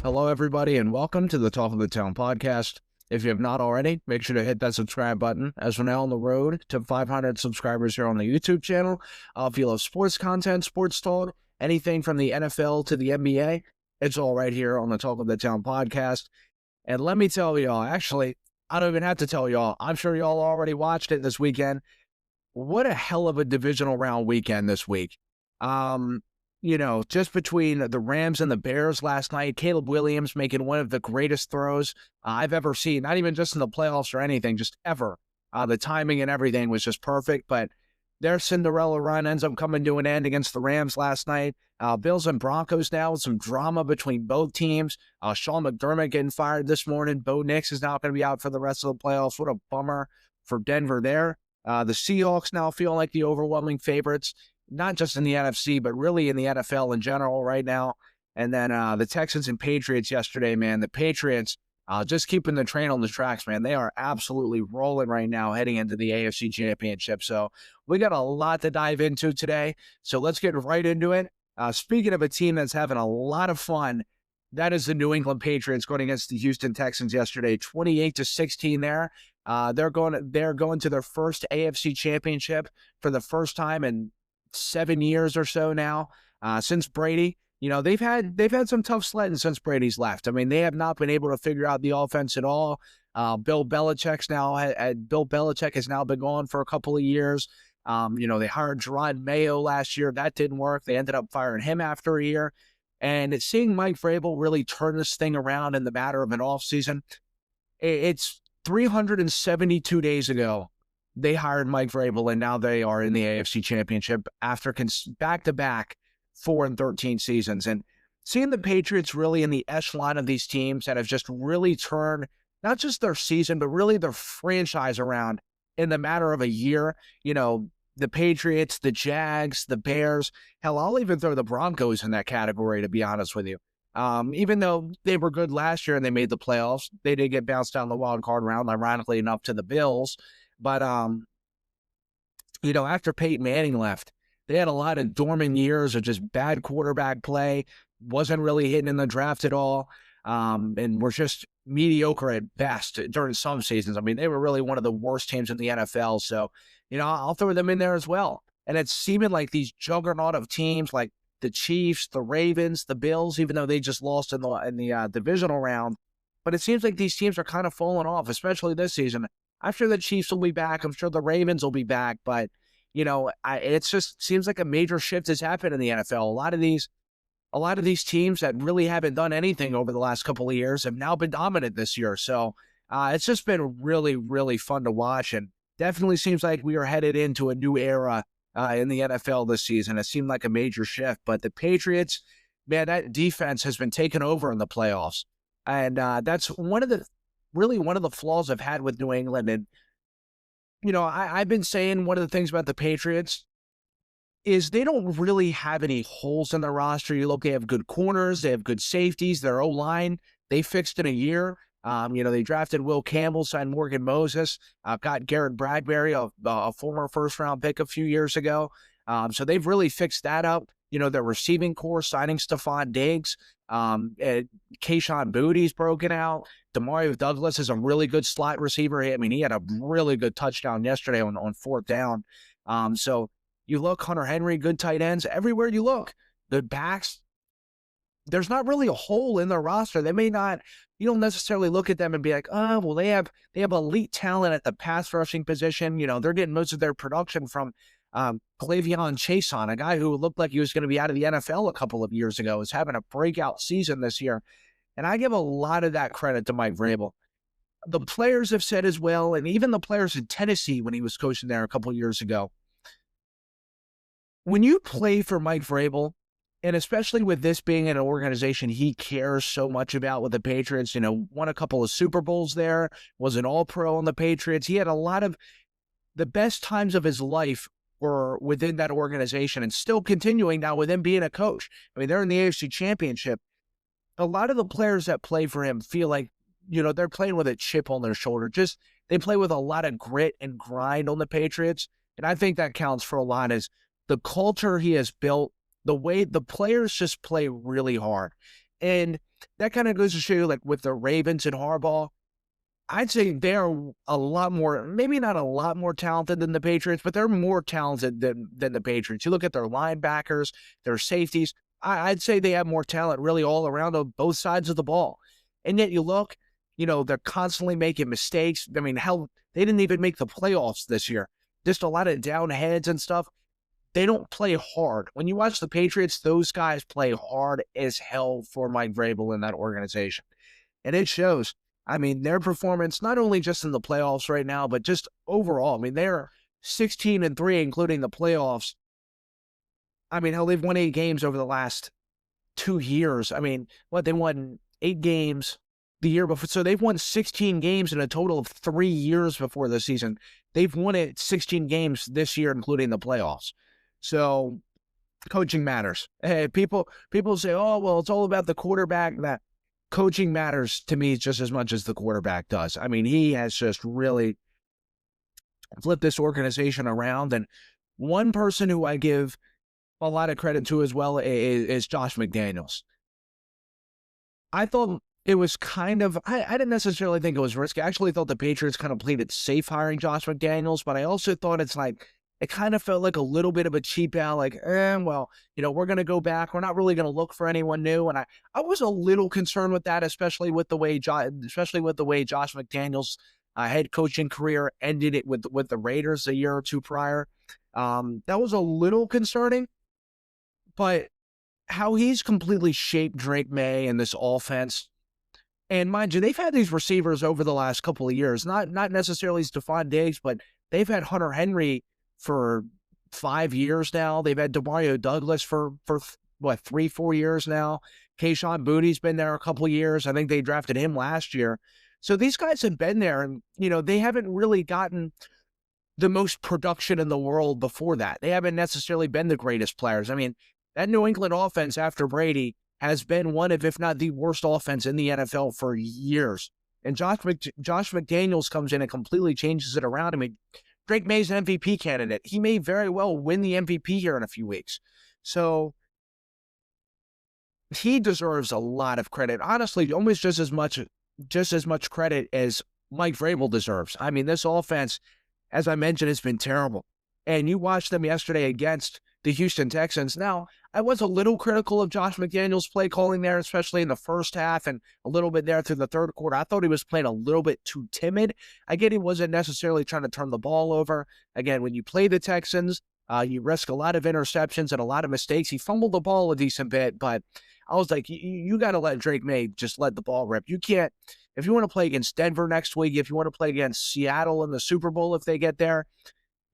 Hello, everybody, and welcome to the Talk of the Town podcast. If you have not already, make sure to hit that subscribe button, as we're now on the road to 500 subscribers here on the YouTube channel. If you love sports content, sports talk, anything from the NFL to the NBA, it's all right here on the Talk of the Town podcast. And let me tell y'all, actually, I don't even have to tell y'all, I'm sure y'all already watched it this weekend. What a hell of a divisional round weekend this week. Just between the Rams and the Bears last night, Caleb Williams making one of the greatest throws I've ever seen, not even just in the playoffs or anything, just ever. The timing and everything was just perfect, but their Cinderella run ends up coming to an end against the Rams last night. Bills and Broncos now with some drama between both teams. Sean McDermott getting fired this morning. Bo Nix is now going to be out for the rest of the playoffs. What a bummer for Denver there. The Seahawks now feel like the overwhelming favorites, not just in the NFC, but really in the NFL in general right now. And then the Texans and Patriots yesterday, man. The Patriots just keeping the train on the tracks, man. They are absolutely rolling right now heading into the AFC Championship. So we got a lot to dive into today. So let's get right into it. Speaking of a team that's having a lot of fun, that is the New England Patriots going against the Houston Texans yesterday, 28-16 there. They're going to their first AFC Championship for the first time in 7 years or so now, since Brady. They've had some tough sledding since Brady's left. I mean, they have not been able to figure out the offense at all. Bill Belichick has now been gone for a couple of years. They hired Gerard Mayo last year. That didn't work. They ended up firing him after a year. And it's seeing Mike Vrabel really turn this thing around in the matter of an offseason. It's 372 days ago they hired Mike Vrabel, and now they are in the AFC Championship after back-to-back 4-13 seasons. And seeing the Patriots really in the echelon of these teams that have just really turned not just their season, but really their franchise around in the matter of a year. The Patriots, the Jags, the Bears. Hell, I'll even throw the Broncos in that category, to be honest with you. Even though they were good last year and they made the playoffs, they did get bounced down the wild card round, ironically enough, to the Bills. But, after Peyton Manning left, they had a lot of dormant years of just bad quarterback play, wasn't really hitting in the draft at all, and were just mediocre at best during some seasons. I mean, they were really one of the worst teams in the NFL. So, I'll throw them in there as well. And it's seeming like these juggernaut of teams like the Chiefs, the Ravens, the Bills, even though they just lost in the divisional round. But it seems like these teams are kind of falling off, especially this season. I'm sure the Chiefs will be back. I'm sure the Ravens will be back. But, it just seems like a major shift has happened in the NFL. A lot of these teams that really haven't done anything over the last couple of years have now been dominant this year. So it's just been really, really fun to watch. And definitely seems like we are headed into a new era in the NFL this season. It seemed like a major shift. But the Patriots, man, that defense has been taken over in the playoffs. And that's one of the flaws I've had with New England. And, I've been saying one of the things about the Patriots is they don't really have any holes in their roster. You look, they have good corners, they have good safeties, their O-line, they fixed in a year. They drafted Will Campbell, signed Morgan Moses, got Garrett Bradbury, a former first-round pick a few years ago. So they've really fixed that up. Their receiving core, signing Stephon Diggs, Kayshon Bouttie's broken out. Demario Douglas is a really good slot receiver. I mean, he had a really good touchdown yesterday on fourth down. So you look, Hunter Henry, good tight ends. Everywhere you look, the backs, there's not really a hole in their roster. You don't necessarily look at them and be like, oh, well, they have elite talent at the pass rushing position. They're getting most of their production from Cleveon Chason, a guy who looked like he was going to be out of the NFL a couple of years ago, is having a breakout season this year. And I give a lot of that credit to Mike Vrabel. The players have said as well, and even the players in Tennessee when he was coaching there a couple of years ago, when you play for Mike Vrabel, and especially with this being an organization he cares so much about with the Patriots, won a couple of Super Bowls there, was an All-Pro on the Patriots. He had a lot of the best times of his life were within that organization and still continuing now with him being a coach. I mean, they're in the AFC Championship. A lot of the players that play for him feel like, they're playing with a chip on their shoulder. They play with a lot of grit and grind on the Patriots. And I think that counts for a lot is the culture he has built, the way the players just play really hard. And that kind of goes to show you, like with the Ravens and Harbaugh, I'd say they're a lot more, maybe not a lot more talented than the Patriots, but they're more talented than the Patriots. You look at their linebackers, their safeties. I'd say they have more talent really all around on both sides of the ball. And yet you look, they're constantly making mistakes. I mean, hell, they didn't even make the playoffs this year. Just a lot of down heads and stuff. They don't play hard. When you watch the Patriots, those guys play hard as hell for Mike Vrabel in that organization. And it shows. I mean, their performance, not only just in the playoffs right now, but just overall. I mean, they're 16-3, including the playoffs. I mean, hell, they've won 8 games over the last 2 years. I mean, they won 8 games the year before. So they've won 16 games in a total of 3 years before the season. They've won it 16 games this year, including the playoffs. So coaching matters. Hey, people say, oh, well, it's all about the quarterback. That coaching matters to me just as much as the quarterback does. I mean, he has just really flipped this organization around. And one person who I give a lot of credit to as well is Josh McDaniels. I thought it was kind of, I didn't necessarily think it was risky. I actually thought the Patriots kind of played it safe hiring Josh McDaniels, but I also thought it kind of felt like a little bit of a cheap out, like, well, we're going to go back. We're not really going to look for anyone new. And I was a little concerned with that, especially with the way Josh McDaniels' head coaching career ended it with the Raiders a year or two prior. That was a little concerning, but how he's completely shaped Drake May and this offense. And mind you, they've had these receivers over the last couple of years, not necessarily Stephon Diggs, but they've had Hunter Henry for 5 years now. They've had Demario Douglas for 3-4 years now. Kayshon Bouttie's been there a couple of years. I think they drafted him last year. So these guys have been there, and they haven't really gotten the most production in the world before that. They haven't necessarily been the greatest players. I mean, that New England offense after Brady has been one of, if not the worst offense in the NFL for years. And Josh McDaniels comes in and completely changes it around. I mean, Drake May's an MVP candidate. He may very well win the MVP here in a few weeks. So he deserves a lot of credit. Honestly, almost just as much credit as Mike Vrabel deserves. I mean, this offense, as I mentioned, has been terrible. And you watched them yesterday against the Houston Texans. Now, I was a little critical of Josh McDaniels' play calling there, especially in the first half and a little bit there through the third quarter. I thought he was playing a little bit too timid. I get he wasn't necessarily trying to turn the ball over. Again, when you play the Texans, you risk a lot of interceptions and a lot of mistakes. He fumbled the ball a decent bit, but I was like, you got to let Drake May just let the ball rip. You can't, if you want to play against Denver next week, if you want to play against Seattle in the Super Bowl, if they get there,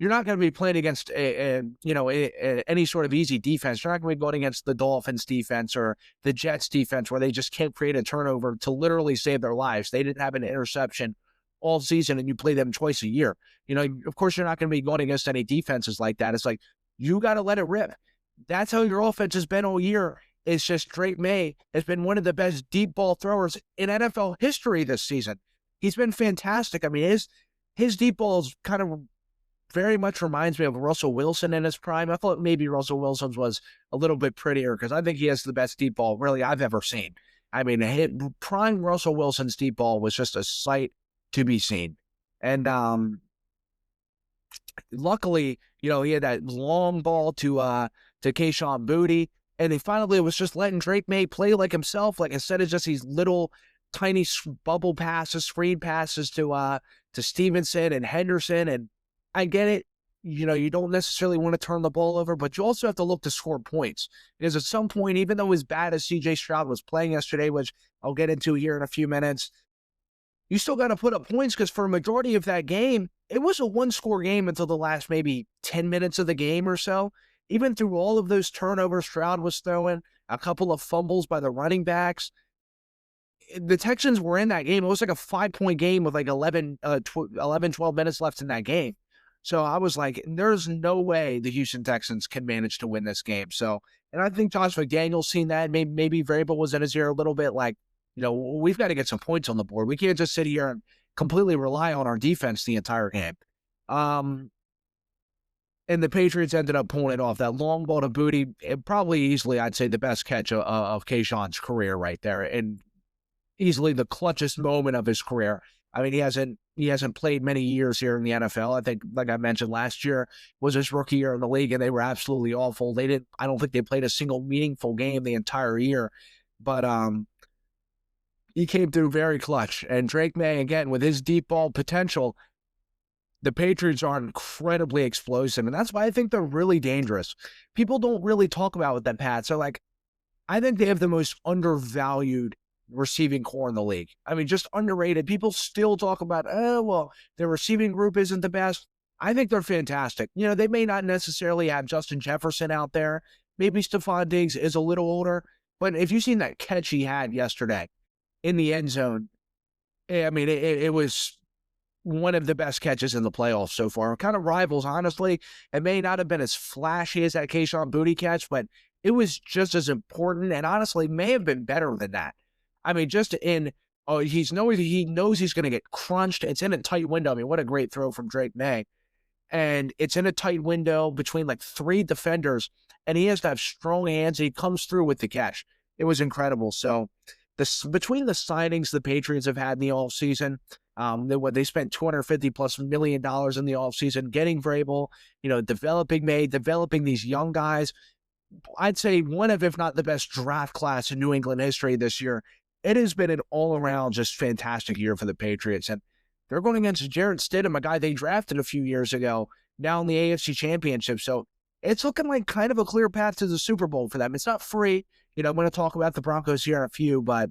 you're not going to be playing against any sort of easy defense. You're not going to be going against the Dolphins defense or the Jets defense where they just can't create a turnover to literally save their lives. They didn't have an interception all season, and you play them twice a year. Of course, you're not going to be going against any defenses like that. It's like, you got to let it rip. That's how your offense has been all year. It's just Drake May has been one of the best deep ball throwers in NFL history this season. He's been fantastic. I mean, his deep balls kind of very much reminds me of Russell Wilson in his prime. I thought maybe Russell Wilson's was a little bit prettier because I think he has the best deep ball really I've ever seen. I mean, prime Russell Wilson's deep ball was just a sight to be seen. And luckily, he had that long ball to Kayshon Boutte, and he finally was just letting Drake May play like himself, like instead of just these little tiny bubble passes, screen passes to Stevenson and Henderson. And I get it. You don't necessarily want to turn the ball over, but you also have to look to score points. Because at some point, even though as bad as C.J. Stroud was playing yesterday, which I'll get into here in a few minutes, you still got to put up points because for a majority of that game, it was a one-score game until the last maybe 10 minutes of the game or so. Even through all of those turnovers Stroud was throwing, a couple of fumbles by the running backs, the Texans were in that game. It was like a 5-point game with like 11, 12 minutes left in that game. So I was like, there's no way the Houston Texans can manage to win this game. So, and I think Josh McDaniels seen that. Maybe Vrabel was in his ear a little bit like, we've got to get some points on the board. We can't just sit here and completely rely on our defense the entire game. And the Patriots ended up pulling it off. That long ball to Booty, probably easily, I'd say, the best catch of Keyshawn's career right there, and easily the clutchest moment of his career. I mean, he hasn't played many years here in the NFL. I think, like I mentioned, last year was his rookie year in the league, and they were absolutely awful. I don't think they played a single meaningful game the entire year, but he came through very clutch. And Drake May, again, with his deep ball potential, the Patriots are incredibly explosive, and that's why I think they're really dangerous. People don't really talk about that, Pat. So, like, I think they have the most undervalued receiving core in the league. I mean, just underrated. People still talk about, oh, well, their receiving group isn't the best. I think they're fantastic. You know, they may not necessarily have Justin Jefferson out there. Maybe Stephon Diggs is a little older. But if you've seen that catch he had yesterday in the end zone, I mean, it was one of the best catches in the playoffs so far. It kind of rivals, honestly. It may not have been as flashy as that Keyshawn Booty catch, but it was just as important and honestly may have been better than that. I mean, just in, he knows he's going to get crunched. It's in a tight window. I mean, what a great throw from Drake May. And it's in a tight window between like three defenders, and he has to have strong hands. He comes through with the catch. It was incredible. So between the signings the Patriots have had in the offseason, they spent $250+ million in the offseason, getting Vrabel, developing these young guys. I'd say one of, if not the best draft class in New England history this year. It has been an all-around just fantastic year for the Patriots. And they're going against Jarrett Stidham, a guy they drafted a few years ago, now in the AFC Championship. So it's looking like kind of a clear path to the Super Bowl for them. It's not free. I'm going to talk about the Broncos here in a few, but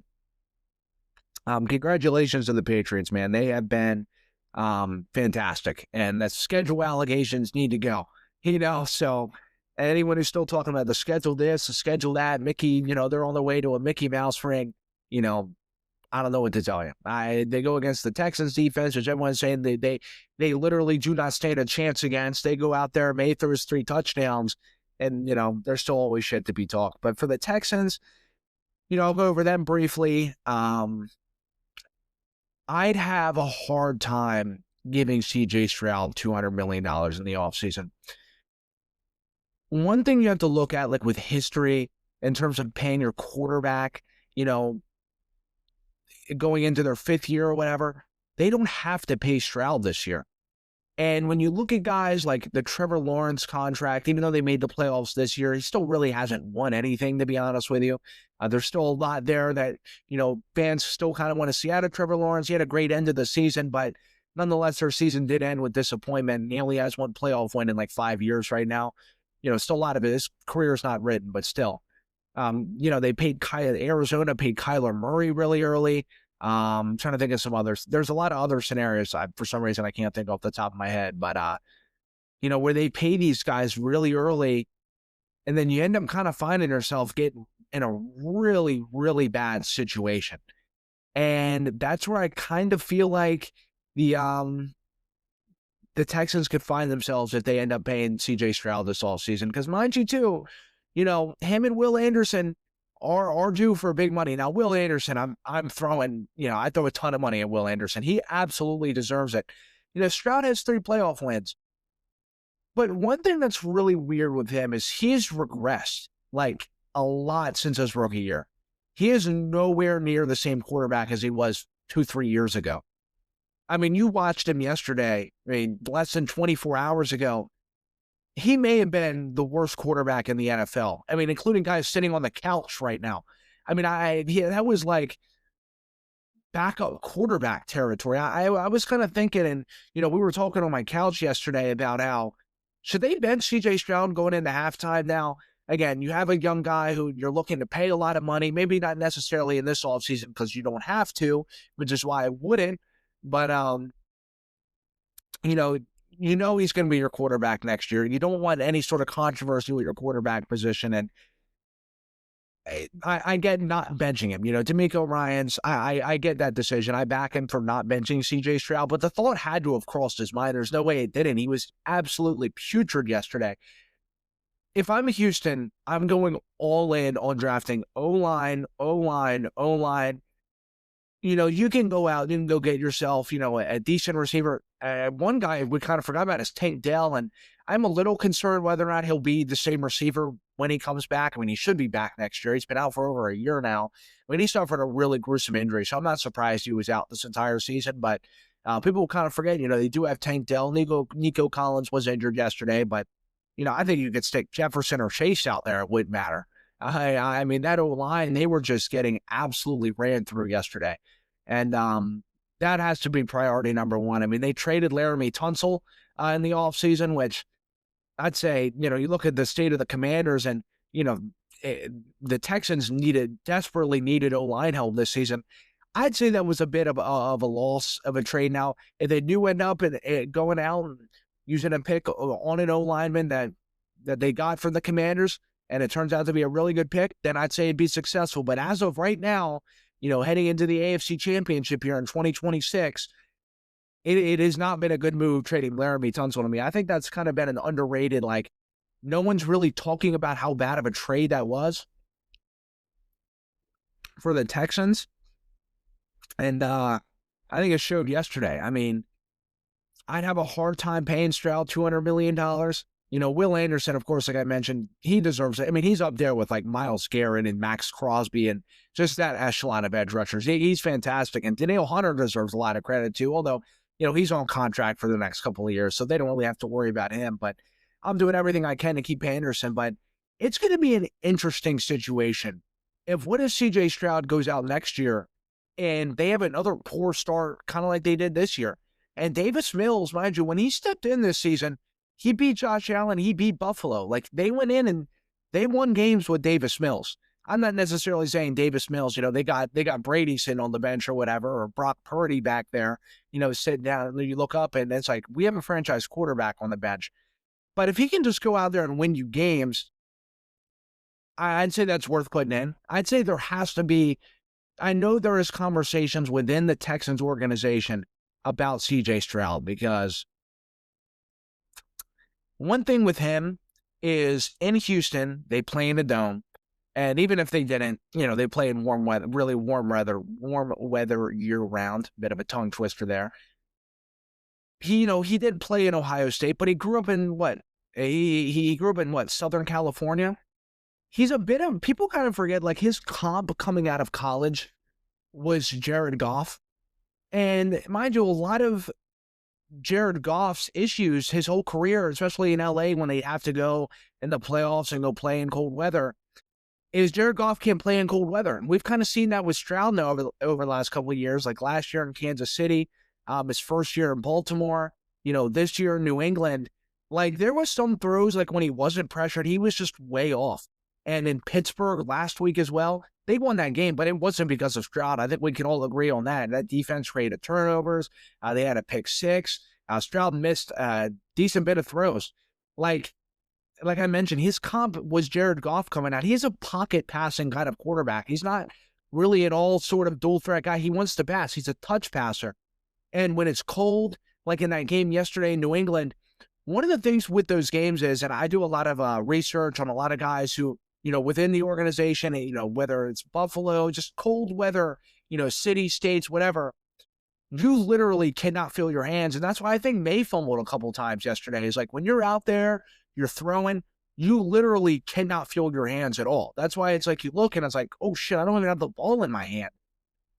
congratulations to the Patriots, man. They have been fantastic. And the schedule allegations need to go, so anyone who's still talking about the schedule this, the schedule that, Mickey, they're on their way to a Mickey Mouse ring. I don't know what to tell you. They go against the Texans defense, which everyone's saying they literally do not stand a chance against. They go out there, May throws 3 touchdowns, and, there's still always shit to be talked. But for the Texans, I'll go over them briefly. I'd have a hard time giving C.J. Stroud $200 million in the offseason. One thing you have to look at, like with history, in terms of paying your quarterback, going into their 5th year or whatever, they don't have to pay Stroud this year. And when you look at guys like the Trevor Lawrence contract, even though they made the playoffs this year, he still really hasn't won anything, to be honest with you. There's still a lot there that, fans still kind of want to see out of Trevor Lawrence. He had a great end of the season, but nonetheless, their season did end with disappointment. He only has one playoff win in like 5 years right now. Still a lot of it. His career is not written, but still. They paid Arizona paid Kyler Murray really early. I'm trying to think of some others. There's a lot of other scenarios. For some reason, I can't think off the top of my head, but, where they pay these guys really early, and then you end up kind of finding yourself getting in a really, really bad situation. And that's where I kind of feel like the Texans could find themselves if they end up paying C.J. Stroud this offseason. Because mind you, too, him and Will Anderson are due for big money. Now, Will Anderson, I'm throwing, I throw a ton of money at Will Anderson. He absolutely deserves it. Stroud has 3 playoff wins. But one thing that's really weird with him is he's regressed, like, a lot since his rookie year. He is nowhere near the same quarterback as he was 2-3 years ago. I mean, you watched him yesterday, less than 24 hours ago. He may have been the worst quarterback in the NFL. Including guys sitting on the couch right now. That was like backup quarterback territory. I was kind of thinking, and, we were talking on my couch yesterday about how, should they bench C.J. Stroud going into halftime now? Again, you have a young guy who you're looking to pay a lot of money, maybe not necessarily in this offseason because you don't have to, which is why I wouldn't. But, he's going to be your quarterback next year. You don't want any sort of controversy with your quarterback position. And I get not benching him. D'Amico Ryans, I get that decision. I back him for not benching C.J. Stroud, but the thought had to have crossed his mind. There's no way it didn't. He was absolutely putrid yesterday. If I'm Houston, I'm going all in on drafting O-line. You can go out and go get yourself, a decent receiver. One guy we kind of forgot about is Tank Dell, and I'm a little concerned whether or not he'll be the same receiver when he comes back. I mean, he should be back next year. He's been out for over a year now. I mean, he suffered a really gruesome injury, so I'm not surprised he was out this entire season. But people kind of forget, they do have Tank Dell. Nico Collins was injured yesterday, but, I think you could stick Jefferson or Chase out there. It wouldn't matter. I mean, that O-line, they were just getting absolutely ran through yesterday. And that has to be priority number one. I mean, they traded Laramie Tunsil in the offseason, which I'd say, you look at the state of the Commanders and, the Texans desperately needed O-line help this season. I'd say that was a bit of a loss of a trade. Now, if they do end up going out and using a pick on an O-lineman that they got from the Commanders, and it turns out to be a really good pick, then I'd say it'd be successful. But as of right now, heading into the AFC Championship here in 2026, it has not been a good move trading Laramie Tunsil to me. I think that's kind of been an underrated, no one's really talking about how bad of a trade that was for the Texans. And I think it showed yesterday. I mean, I'd have a hard time paying Stroud $200 million. Will Anderson, of course, like I mentioned, he deserves it. I mean, he's up there with Myles Garrett and Max Crosby and just that echelon of edge rushers. He's fantastic. And Danielle Hunter deserves a lot of credit too, although, he's on contract for the next couple of years, so they don't really have to worry about him. But I'm doing everything I can to keep Anderson. But it's going to be an interesting situation. What if CJ Stroud goes out next year and they have another poor start, kind of like they did this year? And Davis Mills, mind you, when he stepped in this season, he beat Josh Allen. He beat Buffalo. They went in and they won games with Davis Mills. I'm not necessarily saying Davis Mills, they got Brady sitting on the bench or whatever, or Brock Purdy back there, sitting down, and you look up and it's like, we have a franchise quarterback on the bench. But if he can just go out there and win you games, I'd say that's worth putting in. I'd say there has to be, I know there is conversations within the Texans organization about CJ Stroud, because one thing with him is in Houston, they play in the dome. And even if they didn't, they play in warm weather, really warm weather year round. Bit of a tongue twister there. He didn't play in Ohio State, but he grew up in what? He grew up in what? Southern California. He's a bit of, people kind of forget, his comp coming out of college was Jared Goff. And mind you, a lot of Jared Goff's issues his whole career, especially in LA when they have to go in the playoffs and go play in cold weather, is Jared Goff can't play in cold weather. And we've kind of seen that with Stroud now over the last couple of years, like last year in Kansas City, his first year in Baltimore, this year in New England. There was some throws, when he wasn't pressured, he was just way off. And in Pittsburgh last week as well, they won that game, but it wasn't because of Stroud. I think we can all agree on that. That defense created turnovers. They had a pick six. Stroud missed a decent bit of throws. Like I mentioned, his comp was Jared Goff coming out. He's a pocket passing kind of quarterback. He's not really an all sort of dual threat guy. He wants to pass. He's a touch passer. And when it's cold, like in that game yesterday in New England, one of the things with those games is, and I do a lot of research on a lot of guys who, within the organization, whether it's Buffalo, just cold weather, city, states, whatever, you literally cannot feel your hands. And that's why I think May fumbled a couple times yesterday. Is when you're out there, you're throwing, you literally cannot feel your hands at all. That's why it's you look and it's oh shit, I don't even have the ball in my hand.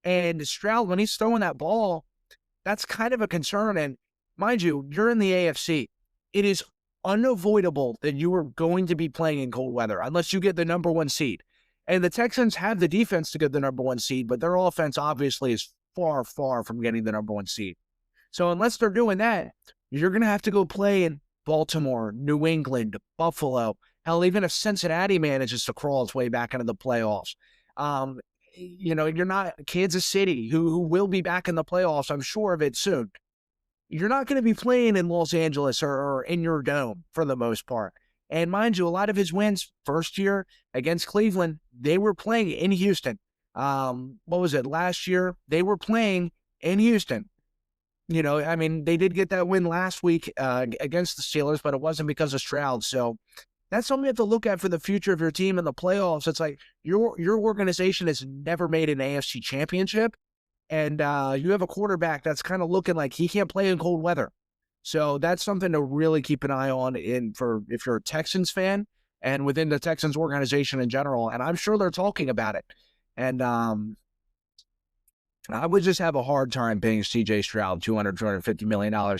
And Stroud, when he's throwing that ball, that's kind of a concern. And mind you, you're in the AFC. It is unavoidable that you are going to be playing in cold weather unless you get the number one seed. And the Texans have the defense to get the number one seed, but their offense obviously is far, far from getting the number one seed. So unless they're doing that, you're going to have to go play in Baltimore, New England, Buffalo. Hell, even if Cincinnati manages to crawl its way back into the playoffs. You're not Kansas City, who will be back in the playoffs, I'm sure of it soon. You're not going to be playing in Los Angeles or in your dome for the most part. And mind you, a lot of his wins first year against Cleveland, they were playing in Houston. What was it, last year? They were playing in Houston. They did get that win last week against the Steelers, but it wasn't because of Stroud. So that's something you have to look at for the future of your team in the playoffs. It's your organization has never made an AFC championship. And you have a quarterback that's kind of looking like he can't play in cold weather. So that's something to really keep an eye on for if you're a Texans fan and within the Texans organization in general. And I'm sure they're talking about it. And I would just have a hard time paying CJ Stroud $250 million.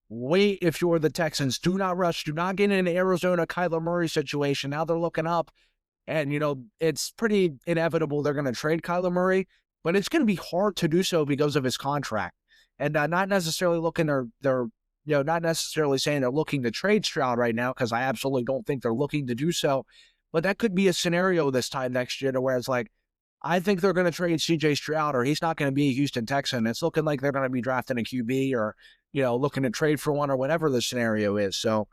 Wait, if you're the Texans, do not rush. Do not get in an Arizona Kyler Murray situation. Now they're looking up. And, it's pretty inevitable they're going to trade Kyler Murray, but it's going to be hard to do so because of his contract. And not necessarily not necessarily saying they're looking to trade Stroud right now, because I absolutely don't think they're looking to do so. But that could be a scenario this time next year to where it's like, I think they're going to trade CJ Stroud, or he's not going to be a Houston Texan. It's looking like they're going to be drafting a QB, or, looking to trade for one, or whatever the scenario is. So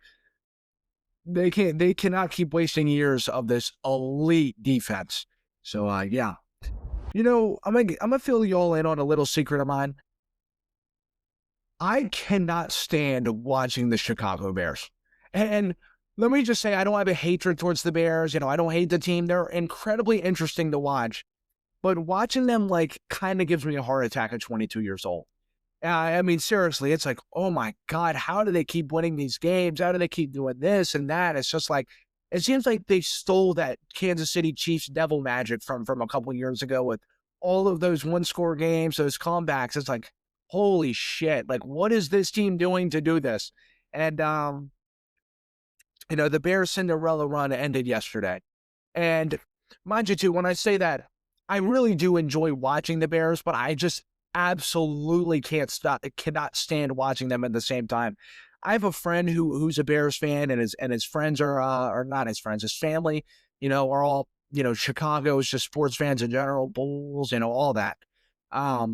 they cannot keep wasting years of this elite defense. So, yeah. I'm gonna fill you all in on a little secret of mine. I cannot stand watching the Chicago Bears. And let me just say, I don't have a hatred towards the Bears. I don't hate the team. They're incredibly interesting to watch. But watching them, kind of gives me a heart attack at 22 years old. I mean, seriously, it's like, oh my God, how do they keep winning these games? How do they keep doing this and that? It's just like, it seems like they stole that Kansas City Chiefs devil magic from a couple years ago with all of those one-score games, those comebacks. It's like, holy shit, what is this team doing to do this? And, the Bears Cinderella run ended yesterday. And mind you, too, when I say that, I really do enjoy watching the Bears, but I just absolutely cannot stand watching them at the same time. I have a friend who's a Bears fan, and his friends are not his friends, his family, are all, Chicago's just sports fans in general, Bulls, all that. I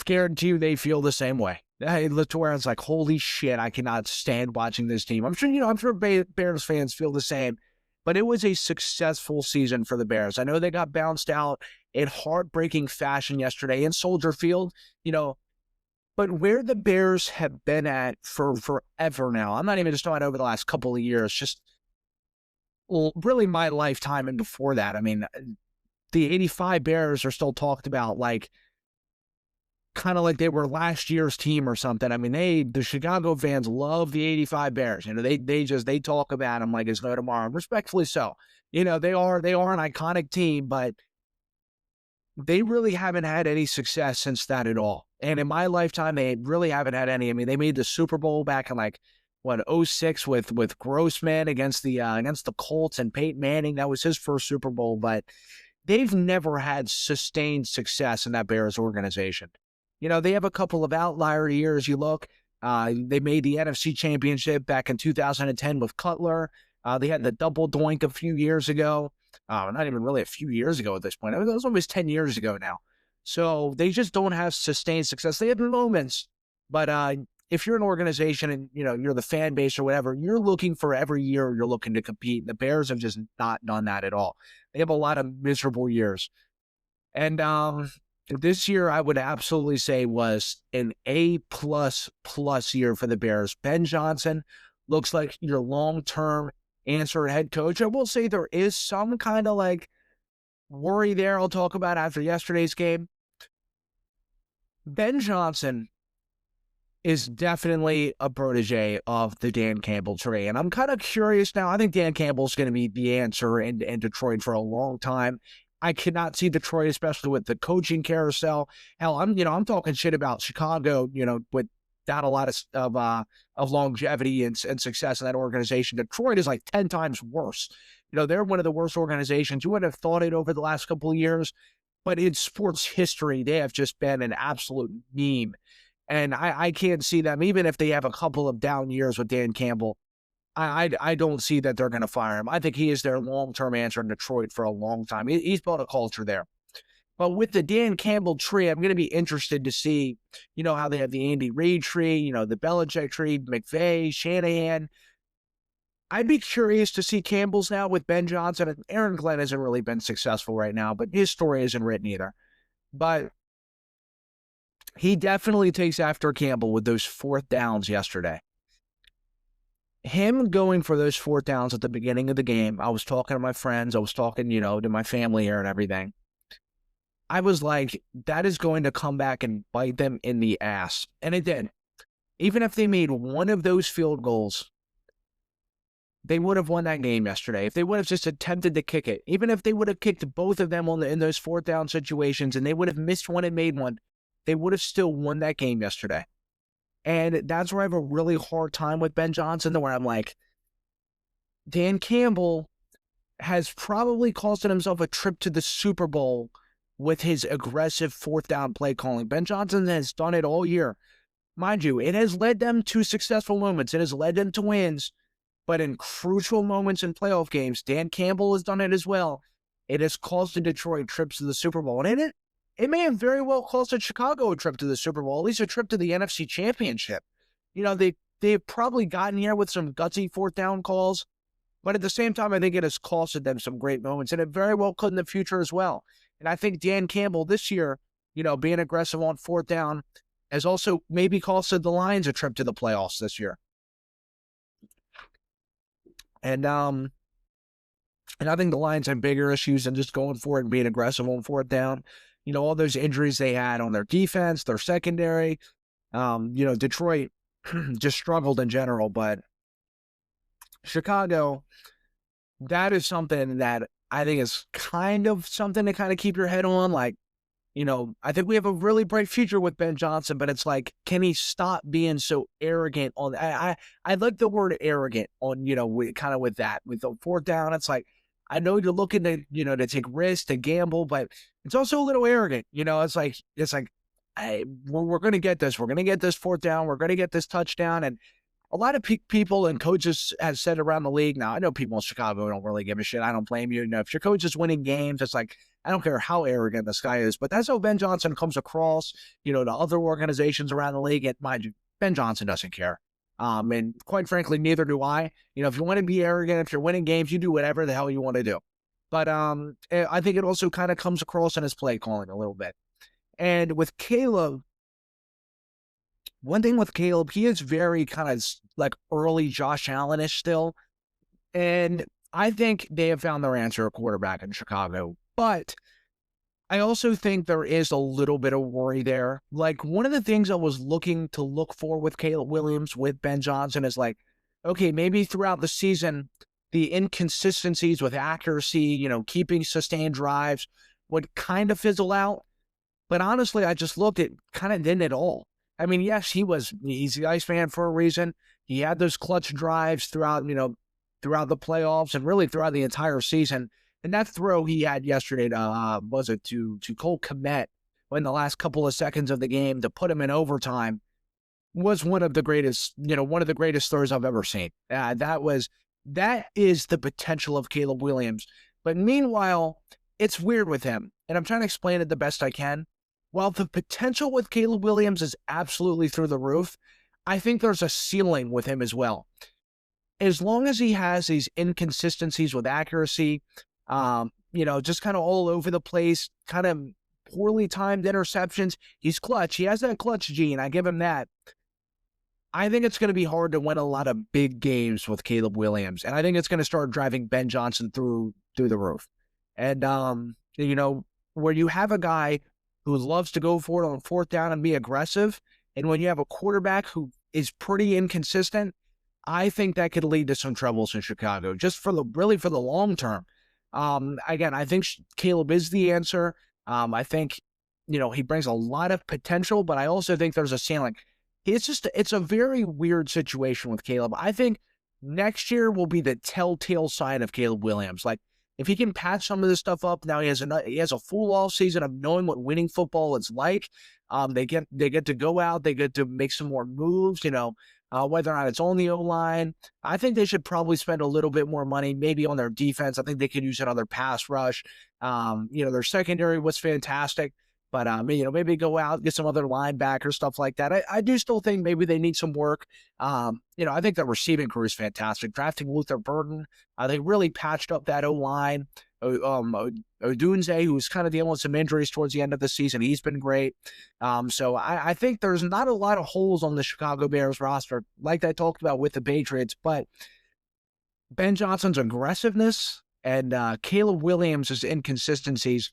guarantee you they feel the same way. They look to where it's like, holy shit, I cannot stand watching this team. I'm sure Bears fans feel the same. But it was a successful season for the Bears. I know they got bounced out in heartbreaking fashion yesterday in Soldier Field, but where the Bears have been at for forever now, I'm not even just talking over the last couple of years, just really my lifetime and before that. I mean, the 85 Bears are still talked about kind of like they were last year's team or something. I mean, the Chicago fans love the 85 Bears. They talk about them like it's no tomorrow, and respectfully so. They are an iconic team, but they really haven't had any success since that at all. And in my lifetime, they really haven't had any. I mean, they made the Super Bowl back in 06 with Grossman against the Colts and Peyton Manning. That was his first Super Bowl, but they've never had sustained success in that Bears organization. They have a couple of outlier years. You look, they made the NFC Championship back in 2010 with Cutler. They had the double doink a few years ago. Not even really a few years ago at this point. I mean, it was almost 10 years ago now. So they just don't have sustained success. They have moments, but if you're an organization and, you're the fan base or whatever, you're looking for every year you're looking to compete. The Bears have just not done that at all. They have a lot of miserable years. And this year, I would absolutely say was an A++ year for the Bears. Ben Johnson looks like your long-term answer at head coach. I will say there is some kind of worry there I'll talk about after yesterday's game. Ben Johnson is definitely a protege of the Dan Campbell tree. And I'm kind of curious now. I think Dan Campbell's going to be the answer in Detroit for a long time. I cannot see Detroit, especially with the coaching carousel. Hell, I'm talking shit about Chicago, without a lot of longevity and success in that organization. Detroit is 10 times worse. They're one of the worst organizations. You would have thought it over the last couple of years, but in sports history, they have just been an absolute meme. And I can't see them, even if they have a couple of down years with Dan Campbell, I don't see that they're going to fire him. I think he is their long-term answer in Detroit for a long time. He's built a culture there. But with the Dan Campbell tree, I'm going to be interested to see, how they have the Andy Reid tree, the Belichick tree, McVay, Shanahan. I'd be curious to see Campbell's now with Ben Johnson. And Aaron Glenn hasn't really been successful right now, but his story isn't written either. But he definitely takes after Campbell with those fourth downs yesterday. Him going for those fourth downs at the beginning of the game, I was talking to my friends, I was talking, to my family here and everything. I was like, that is going to come back and bite them in the ass. And it did. even if they made one of those field goals, they would have won that game yesterday. If they would have just attempted to kick it, even if they would have kicked both of them in those fourth down situations and they would have missed one and made one, they would have still won that game yesterday. And that's where I have a really hard time with Ben Johnson, where I'm like, Dan Campbell has probably costed himself a trip to the Super Bowl with his aggressive fourth down play calling. Ben Johnson has done it all year. Mind you, it has led them to successful moments. It has led them to wins. But in crucial moments in playoff games, Dan Campbell has done it as well. It has cost the Detroit trips to the Super Bowl. And it may have very well cost Chicago a trip to the Super Bowl, at least a trip to the NFC Championship. You know, they've probably gotten here with some gutsy fourth down calls. But at the same time, I think it has costed them some great moments. And it very well could in the future as well. And I think Dan Campbell this year, you know, being aggressive on fourth down, has also maybe costed the Lions a trip to the playoffs this year. And I think the Lions have bigger issues than just going for it and being aggressive on fourth down. You know, all those injuries they had on their defense, their secondary. You know, Detroit just struggled in general, but Chicago, that is something that I think is kind of something to kind of keep your head on. Like, you know, I think we have a really bright future with Ben Johnson, but it's like, can he stop being so arrogant on, I like the word arrogant on, you know, with the fourth down. It's like, I know you're looking to, you know, to take risks, to gamble, but it's also a little arrogant. You know, it's like, hey, we're going to get this. We're going to get this fourth down. We're going to get this touchdown. And a lot of people and coaches have said around the league. Now, I know people in Chicago don't really give a shit. I don't blame you. You know, if your coach is winning games, it's like, I don't care how arrogant this guy is, but that's how Ben Johnson comes across, you know, to other organizations around the league. And mind you, Ben Johnson doesn't care. And quite frankly, neither do I. You know, if you want to be arrogant, if you're winning games, you do whatever the hell you want to do. But I think it also kind of comes across in his play calling a little bit. And with Caleb, one thing with Caleb, he is very kind of like early Josh Allen-ish still. And I think they have found their answer at quarterback in Chicago. But I also think there is a little bit of worry there. Like, one of the things I was looking for with Caleb Williams, with Ben Johnson, is like, okay, maybe throughout the season, the inconsistencies with accuracy, you know, keeping sustained drives would kind of fizzle out. But honestly, I just looked, it kind of didn't at all. I mean, yes, he's the Iceman for a reason. He had those clutch drives throughout the playoffs and really throughout the entire season. And that throw he had yesterday to Cole Kmet in the last couple of seconds of the game to put him in overtime was one of the greatest throws I've ever seen. That is the potential of Caleb Williams. But meanwhile, it's weird with him, and I'm trying to explain it the best I can. While the potential with Caleb Williams is absolutely through the roof, I think there's a ceiling with him as well. As long as he has these inconsistencies with accuracy, you know, just kind of all over the place, kind of poorly timed interceptions, he's clutch. He has that clutch gene. I give him that. I think it's going to be hard to win a lot of big games with Caleb Williams. And I think it's going to start driving Ben Johnson through the roof. And, you know, where you have a guy who loves to go for it on fourth down and be aggressive, and when you have a quarterback who is pretty inconsistent, I think that could lead to some troubles in Chicago, just for the long term. Again, I think Caleb is the answer. I think, you know, he brings a lot of potential, but I also think there's a ceiling. It's a very weird situation with Caleb. I think next year will be the telltale sign of Caleb Williams. Like, if he can patch some of this stuff up, now he has a full off season of knowing what winning football is like. They get to go out, they get to make some more moves, you know, whether or not it's on the O-line. I think they should probably spend a little bit more money, maybe on their defense. I think they could use another pass rush. You know, their secondary was fantastic, but, you know, maybe go out, get some other linebackers, stuff like that. I do still think maybe they need some work. You know, I think the receiving crew is fantastic. Drafting Luther Burden, they really patched up that O-line. Odunze, who's kind of dealing with some injuries towards the end of the season, he's been great. So I think there's not a lot of holes on the Chicago Bears roster, like I talked about with the Patriots, but Ben Johnson's aggressiveness and Caleb Williams' inconsistencies,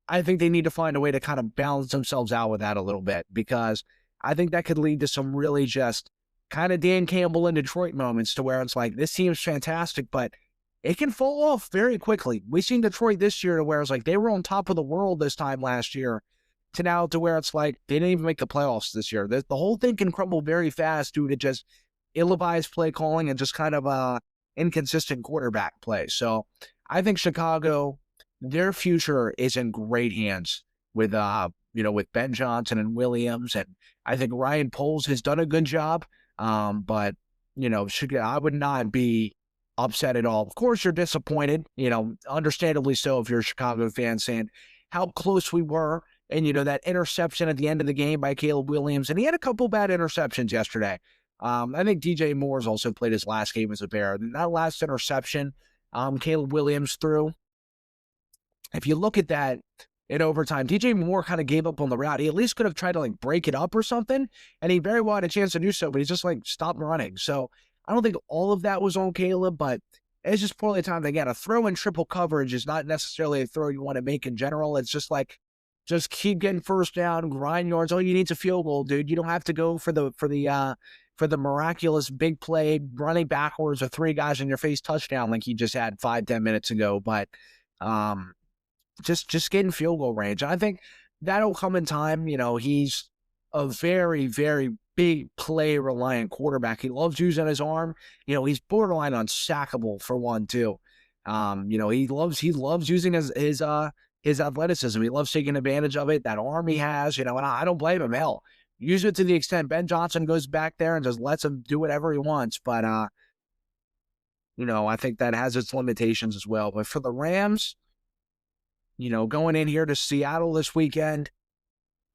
I think they need to find a way to kind of balance themselves out with that a little bit, because I think that could lead to some really just kind of Dan Campbell in Detroit moments to where it's like, this team's fantastic, but it can fall off very quickly. We've seen Detroit this year to where it's like they were on top of the world this time last year to now to where it's like they didn't even make the playoffs this year. The whole thing can crumble very fast due to just ill-advised play calling and just kind of inconsistent quarterback play. So I think Chicago, their future is in great hands with with Ben Johnson and Williams, and I think Ryan Poles has done a good job. But I would not be upset at all. Of course, you're disappointed, understandably so if you're a Chicago fan, saying how close we were. And, that interception at the end of the game by Caleb Williams. And he had a couple bad interceptions yesterday. I think DJ Moore's also played his last game as a Bear. And that last interception Caleb Williams threw, if you look at that in overtime, DJ Moore kind of gave up on the route. He at least could have tried to break it up or something. And he very well had a chance to do so, but he just stopped running. So I don't think all of that was on Caleb, but it's just poorly timed. Again, a throw in triple coverage is not necessarily a throw you want to make in general. It's just just keep getting first down, grind yards. All you need is a field goal, dude. You don't have to go for the miraculous big play, running backwards with 3 guys in your face touchdown like he just had 5-10 minutes ago. But just get in field goal range. And I think that'll come in time. He's a very, very big play reliant quarterback. He loves using his arm. He's borderline unsackable for one too. He loves using his athleticism. He loves taking advantage of it. That arm he has, and I don't blame him. Hell, use it to the extent Ben Johnson goes back there and just lets him do whatever he wants. But I think that has its limitations as well. But for the Rams, going in here to Seattle this weekend,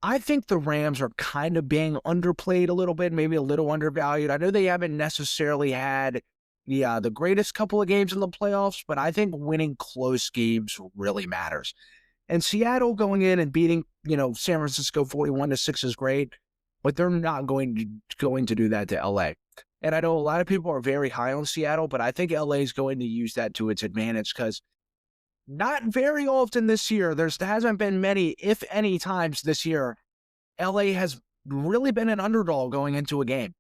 I think the Rams are kind of being underplayed a little bit, maybe a little undervalued. I know they haven't necessarily had the greatest couple of games in the playoffs, but I think winning close games really matters. And Seattle going in and beating, San Francisco 41-6 is great, but they're not going to do that to LA. And I know a lot of people are very high on Seattle, but I think LA is going to use that to its advantage because not very often this year, there hasn't been many, if any, times this year, LA has really been an underdog going into a game.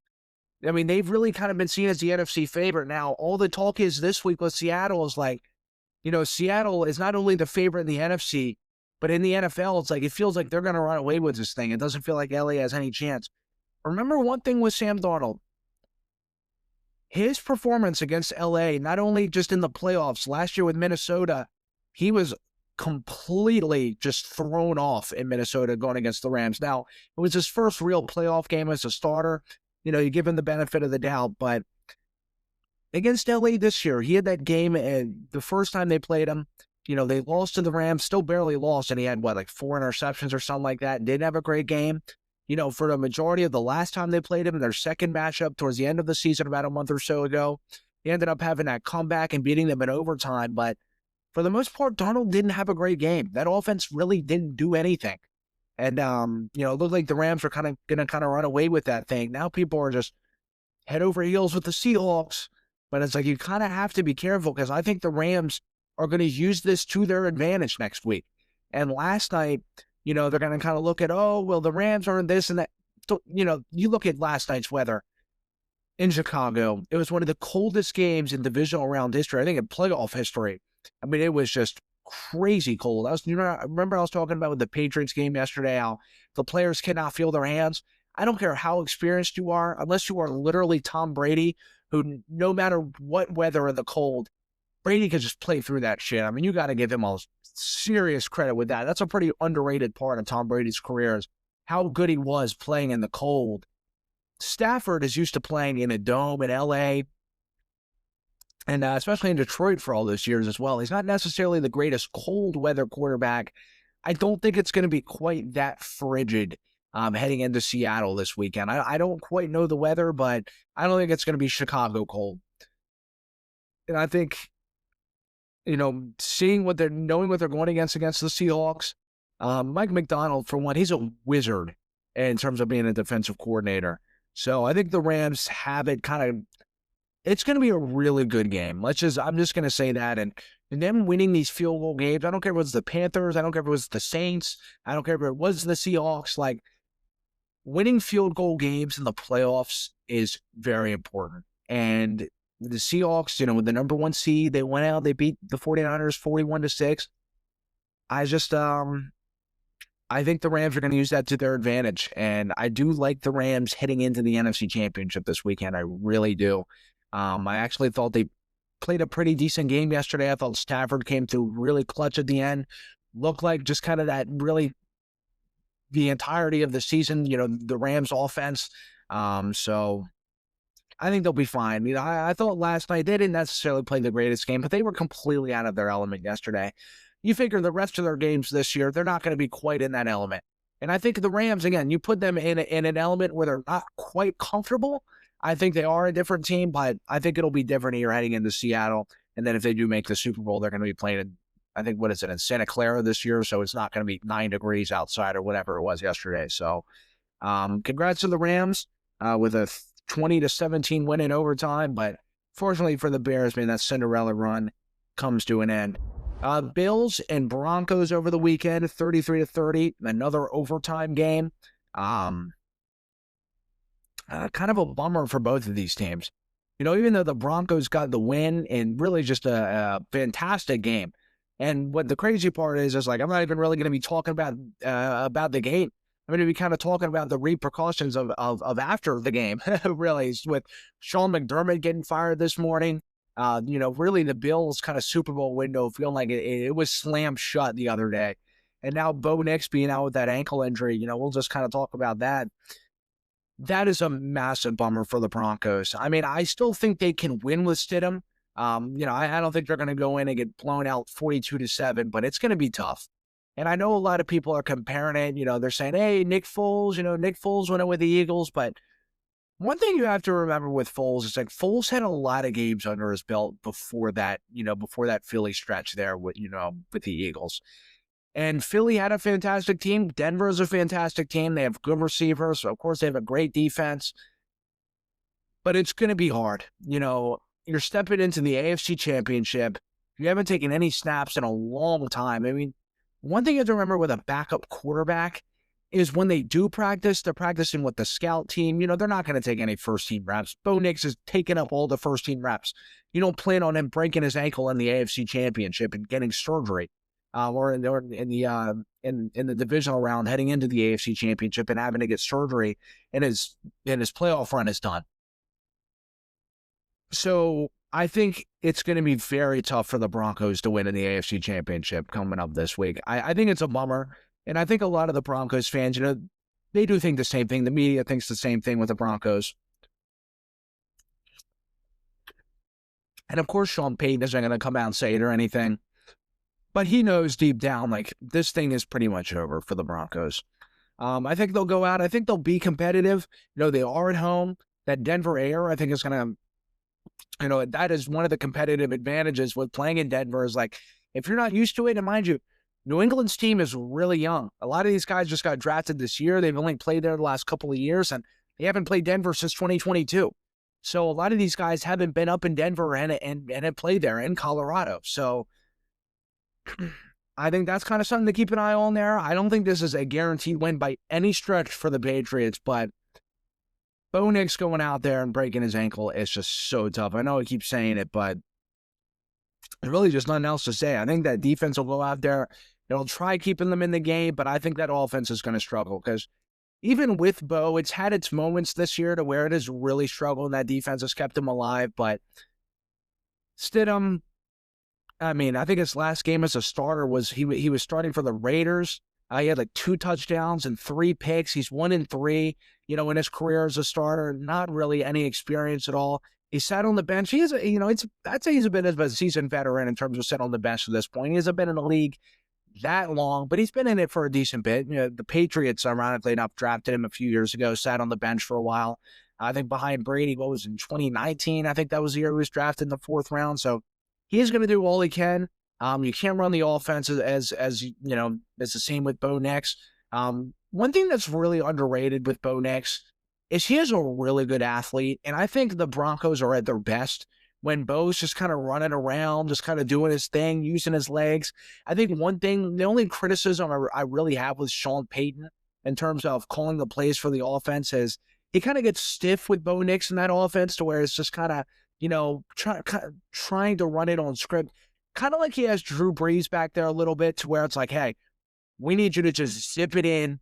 I mean, they've really kind of been seen as the NFC favorite. Now, all the talk is this week with Seattle is Seattle is not only the favorite in the NFC, but in the NFL, it feels like they're going to run away with this thing. It doesn't feel like LA has any chance. Remember one thing with Sam Darnold. His performance against LA, not only just in the playoffs, last year with Minnesota, he was completely just thrown off in Minnesota going against the Rams. Now, it was his first real playoff game as a starter. You give him the benefit of the doubt, but against LA this year, he had that game, and the first time they played him, they lost to the Rams, still barely lost, and he had, 4 interceptions or something like that, and didn't have a great game. For the majority of the last time they played him, their second matchup towards the end of the season about a month or so ago, he ended up having that comeback and beating them in overtime, but for the most part, Darnold didn't have a great game. That offense really didn't do anything. And, it looked like the Rams were going to run away with that thing. Now people are just head over heels with the Seahawks. But it's you kind of have to be careful because I think the Rams are going to use this to their advantage next week. And last night, they're going to kind of look at, the Rams are in this and that. So, you look at last night's weather in Chicago. It was one of the coldest games in divisional round history, I think in playoff history. I mean, it was just crazy cold. I remember I was talking about with the Patriots game yesterday, how the players cannot feel their hands. I don't care how experienced you are, unless you are literally Tom Brady, who no matter what weather or the cold, Brady could just play through that shit. I mean, you got to give him a serious credit with that. That's a pretty underrated part of Tom Brady's career is how good he was playing in the cold. Stafford is used to playing in a dome in LA, and especially in Detroit for all those years as well. He's not necessarily the greatest cold weather quarterback. I don't think it's going to be quite that frigid heading into Seattle this weekend. I don't quite know the weather, but I don't think it's going to be Chicago cold. And I think, knowing what they're going against the Seahawks, Mike Macdonald, for one, he's a wizard in terms of being a defensive coordinator. So I think the Rams have it it's going to be a really good game. I'm just going to say that. And them winning these field goal games, I don't care if it was the Panthers, I don't care if it was the Saints, I don't care if it was the Seahawks. winning field goal games in the playoffs is very important. And the Seahawks, with the number 1 seed, they went out, they beat the 49ers 41-6. I think the Rams are going to use that to their advantage. And I do like the Rams heading into the NFC Championship this weekend. I really do. I actually thought they played a pretty decent game yesterday. I thought Stafford came through really clutch at the end. Looked like just kind of that really the entirety of the season, the Rams offense. So I think they'll be fine. I thought last night they didn't necessarily play the greatest game, but they were completely out of their element yesterday. You figure the rest of their games this year, they're not going to be quite in that element. And I think the Rams, again, you put them in an element where they're not quite comfortable. I think they are a different team, but I think it'll be different here heading into Seattle. And then if they do make the Super Bowl, they're going to be playing in, I think, in Santa Clara this year. So it's not going to be 9 degrees outside or whatever it was yesterday. So congrats to the Rams with a 20-17 win in overtime. But fortunately for the Bears, man, that Cinderella run comes to an end. Bills and Broncos over the weekend, 33-30, another overtime game. Kind of a bummer for both of these teams. Even though the Broncos got the win and really just a fantastic game. And what the crazy part is like, I'm not even really going to be talking about the game. I'm going to be kind of talking about the repercussions of after the game, really, with Sean McDermott getting fired this morning. Really the Bills kind of Super Bowl window feeling like it was slammed shut the other day. And now Bo Nix being out with that ankle injury, we'll just kind of talk about that. That is a massive bummer for the Broncos. I mean, I still think they can win with Stidham. I don't think they're going to go in and get blown out 42-7, but it's going to be tough. And I know a lot of people are comparing it. They're saying, hey, Nick Foles, Nick Foles went in with the Eagles, but one thing you have to remember with Foles is like Foles had a lot of games under his belt before that Philly stretch there with the Eagles. And Philly had a fantastic team. Denver is a fantastic team. They have good receivers. So of course, they have a great defense. But it's going to be hard. You're stepping into the AFC Championship. You haven't taken any snaps in a long time. I mean, one thing you have to remember with a backup quarterback is when they do practice, they're practicing with the scout team. They're not going to take any first-team reps. Bo Nix is taking up all the first-team reps. You don't plan on him breaking his ankle in the AFC Championship and getting surgery, or in the divisional round heading into the AFC Championship and having to get surgery, and his playoff run is done. So I think it's going to be very tough for the Broncos to win in the AFC Championship coming up this week. I think it's a bummer. And I think a lot of the Broncos fans, they do think the same thing. The media thinks the same thing with the Broncos. And of course, Sean Payton isn't going to come out and say it or anything. But he knows deep down, like, this thing is pretty much over for the Broncos. I think they'll go out. I think they'll be competitive. They are at home. That Denver air, I think, is going to, that is one of the competitive advantages with playing in Denver is like, if you're not used to it, and mind you, New England's team is really young. A lot of these guys just got drafted this year. They've only played there the last couple of years, and they haven't played Denver since 2022. So a lot of these guys haven't been up in Denver and have played there in Colorado. So I think that's kind of something to keep an eye on there. I don't think this is a guaranteed win by any stretch for the Patriots, but Bo Nix going out there and breaking his ankle is just so tough. I know I keep saying it, but there's really just nothing else to say. I think that defense will go out there. They'll try keeping them in the game, but I think that offense is going to struggle because even with Bo, it's had its moments this year to where it has really struggled, and that defense has kept him alive. But Stidham, I mean, I think his last game as a starter was he was starting for the Raiders. He had like 2 touchdowns and 3 picks. He's 1-3, in his career as a starter. Not really any experience at all. He sat on the bench. He is, I'd say he's a bit of a seasoned veteran in terms of sitting on the bench at this point. He hasn't been in the league that long, but he's been in it for a decent bit. The Patriots, ironically enough, drafted him a few years ago, sat on the bench for a while. I think behind Brady, what was in 2019? I think that was the year he was drafted in the 4th round. So he's going to do all he can. You can't run the offense as the same with Bo Nix. One thing that's really underrated with Bo Nix is he is a really good athlete, and I think the Broncos are at their best when Bo's just kind of running around, just kind of doing his thing, using his legs. I think one thing, the only criticism I really have with Sean Payton in terms of calling the plays for the offense is he kind of gets stiff with Bo Nix in that offense to where it's just kind of, trying to run it on script. Kind of like he has Drew Brees back there a little bit to where it's like, hey, we need you to just zip it in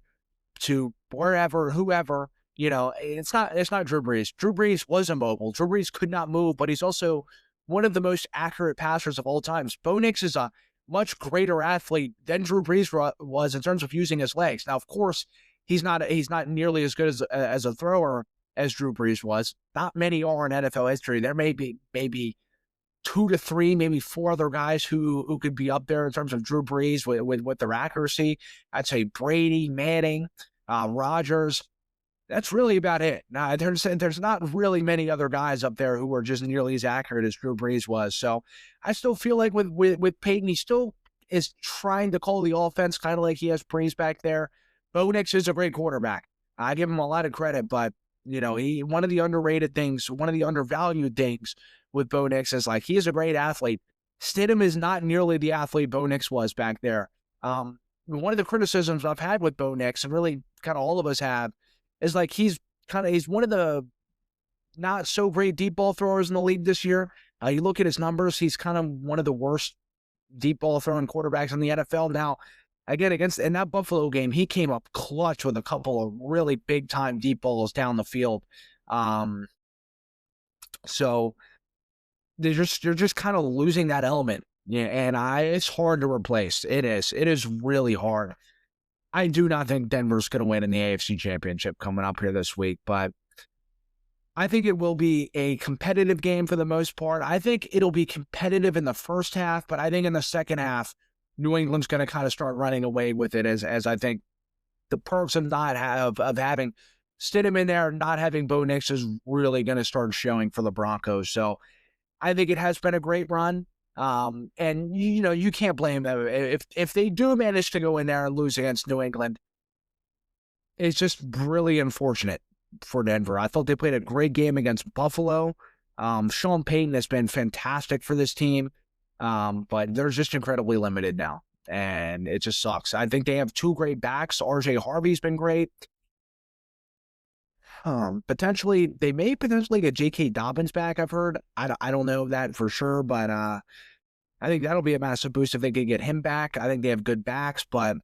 to wherever, whoever. It's not Drew Brees. Drew Brees was immobile. Drew Brees could not move, but he's also one of the most accurate passers of all times. Bo Nix is a much greater athlete than Drew Brees was in terms of using his legs. Now, of course, he's not nearly as good as a thrower as Drew Brees was. Not many are in NFL history. There may be maybe 2 to 3, maybe 4 other guys who could be up there in terms of Drew Brees with their accuracy. I'd say Brady, Manning, Rodgers. That's really about it. Now, there's not really many other guys up there who are just nearly as accurate as Drew Brees was. So I still feel like with Peyton, he still is trying to call the offense kind of like he has Brees back there. Bo Nix is a great quarterback. I give him a lot of credit, but one of the underrated things, one of the undervalued things with Bo Nix is like he is a great athlete. Stidham is not nearly the athlete Bo Nix was back there. One of the criticisms I've had with Bo Nix, and really kind of all of us have, is like he's one of the not so great deep ball throwers in the league this year. You look at his numbers, he's kind of one of the worst deep ball throwing quarterbacks in the NFL. Now, again, in that Buffalo game, he came up clutch with a couple of really big time deep balls down the field. So you're just kind of losing that element. Yeah, and it's hard to replace. It is really hard. I do not think Denver's going to win in the AFC Championship coming up here this week, but I think it will be a competitive game for the most part. I think it'll be competitive in the first half, but I think in the second half, New England's going to kind of start running away with it as I think the perks of having Stidham in there, not having Bo Nix is really going to start showing for the Broncos. So I think it has been a great run. And you can't blame them if they do manage to go in there and lose against New England. It's just really unfortunate for Denver. I thought they played a great game against Buffalo. Sean Payton has been fantastic for this team, but they're just incredibly limited now, and it just sucks. I think they have 2 great backs. RJ Harvey's been great. They may potentially get J.K. Dobbins back, I've heard. I don't know that for sure, but I think that'll be a massive boost if they could get him back. I think they have good backs, but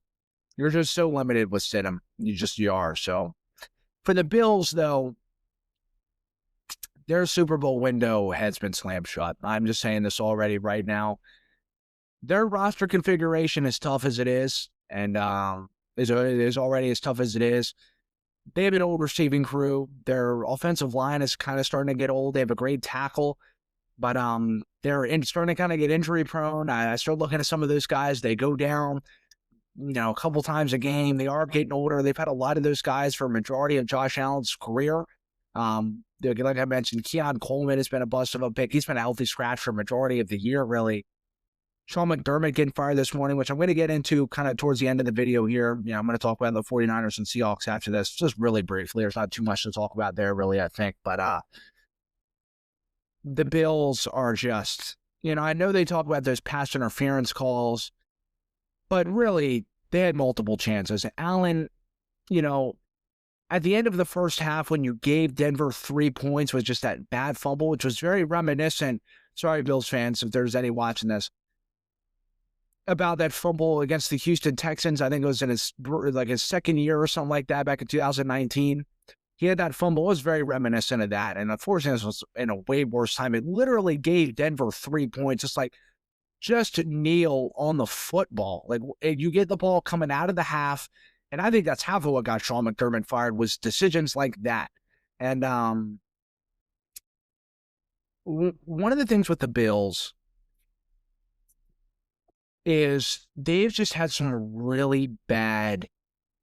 you're just so limited with Stidham. You are. So for the Bills, though, their Super Bowl window has been slammed shut. I'm just saying this already right now. Their roster configuration, as tough as it is, and is already as tough as it is, they have an old receiving crew. Their offensive line is kind of starting to get old. They have a great tackle, but they're starting to kind of get injury prone. I start looking at some of those guys. They go down, a couple times a game. They are getting older. They've had a lot of those guys for a majority of Josh Allen's career. Like I mentioned, Keon Coleman has been a bust of a pick. He's been a healthy scratch for a majority of the year, really. Sean McDermott getting fired this morning, which I'm going to get into kind of towards the end of the video here. I'm going to talk about the 49ers and Seahawks after this, just really briefly. There's not too much to talk about there, really, I think. But the Bills are just, I know they talk about those pass interference calls, but really, they had multiple chances. Allen, at the end of the first half, when you gave Denver 3 points with just that bad fumble, which was very reminiscent, sorry, Bills fans, if there's any watching this, about that fumble against the Houston Texans. I think it was in his second year or something like that back in 2019. He had that fumble. It was very reminiscent of that. And unfortunately, this was in a way worse time. It literally gave Denver 3 points. Just kneel on the football. You get the ball coming out of the half. And I think that's half of what got Sean McDermott fired was decisions like that. And one of the things with the Bills is they've just had some really bad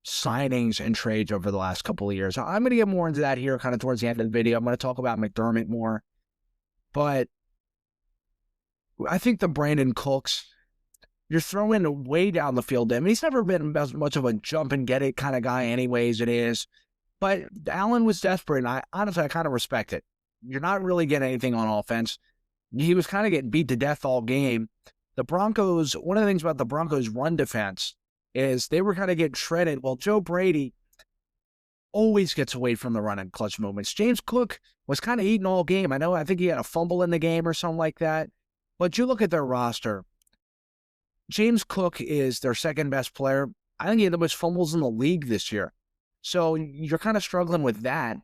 signings and trades over the last couple of years. I'm going to get more into that here kind of towards the end of the video. I'm going to talk about McDermott more. But I think the Brandon Cooks, you're throwing way down the field. I mean, he's never been much of a jump and get it kind of guy anyways, it is. But Allen was desperate, and I kind of respect it. You're not really getting anything on offense. He was kind of getting beat to death all game. The Broncos, one of the things about the Broncos' run defense is they were kind of getting shredded. Well, Joe Brady, always gets away from the run in clutch moments. James Cook was kind of eating all game. I think he had a fumble in the game or something like that. But you look at their roster, James Cook is their second best player. I think he had the most fumbles in the league this year. So you're kind of struggling with that.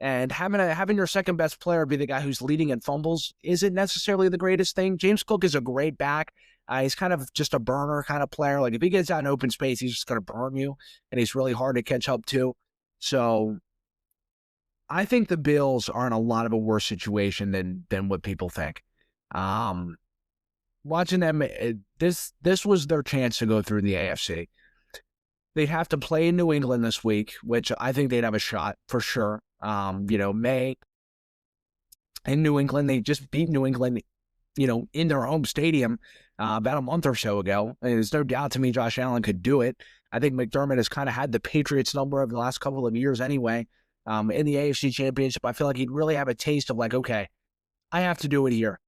And having your second best player be the guy who's leading in fumbles isn't necessarily the greatest thing. James Cook is a great back. He's kind of just a burner kind of player. Like if he gets out in open space, he's just going to burn you, and he's really hard to catch up to. So I think the Bills are in a lot of a worse situation than what people think. Watching them, this was their chance to go through the AFC. They'd have to play in New England this week, which I think they'd have a shot for sure. May in New England, they just beat New England, in their home stadium about a month or so ago. And there's no doubt to me Josh Allen could do it. I think McDermott has kind of had the Patriots number over the last couple of years anyway. In the AFC Championship, I feel like he'd really have a taste of like, okay, I have to do it here.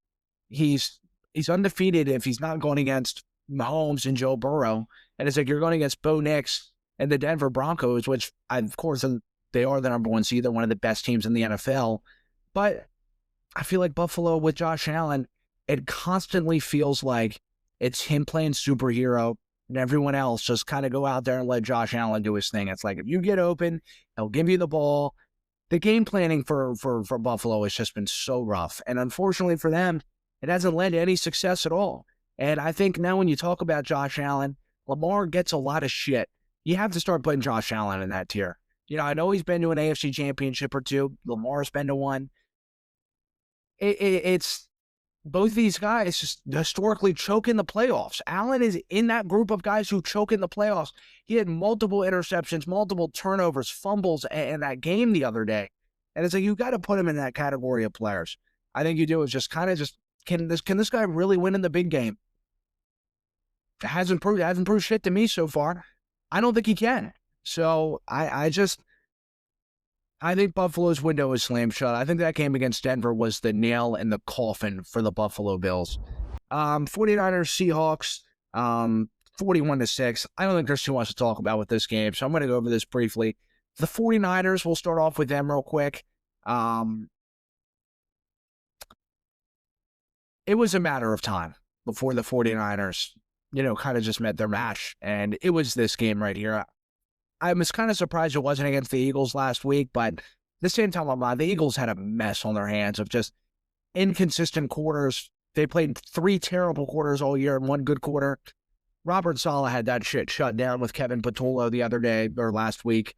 He's undefeated if he's not going against Mahomes and Joe Burrow. And it's like you're going against Bo Nix and the Denver Broncos, which, of course, they are the number one seed. They're one of the best teams in the NFL. But I feel like Buffalo with Josh Allen, it constantly feels like it's him playing superhero and everyone else just kind of go out there and let Josh Allen do his thing. It's like if you get open, he'll give you the ball. The game planning for Buffalo has just been so rough. And unfortunately for them, it hasn't led to any success at all. And I think now when you talk about Josh Allen, Lamar gets a lot of shit. You have to start putting Josh Allen in that tier. I know he's been to an AFC championship or two. Lamar's been to one. It's both these guys just historically choke in the playoffs. Allen is in that group of guys who choke in the playoffs. He had multiple interceptions, multiple turnovers, fumbles in that game the other day. And it's like, you got to put him in that category of players. I think you do is just kind of can this guy really win in the big game? It hasn't proved shit to me so far. I don't think he can. So I think Buffalo's window is slammed shut. I think that game against Denver was the nail in the coffin for the Buffalo Bills. 49ers, Seahawks, 41-6. I don't think there's too much to talk about with this game, so I'm going to go over this briefly. The 49ers, we'll start off with them real quick. It was a matter of time before the 49ers, kind of just met their match, and it was this game right here. I was kind of surprised it wasn't against the Eagles last week, but at the same time, the Eagles had a mess on their hands of just inconsistent quarters. They played 3 terrible quarters all year and 1 good quarter. Robert Saleh had that shit shut down with Kevin Patullo the other day, or last week.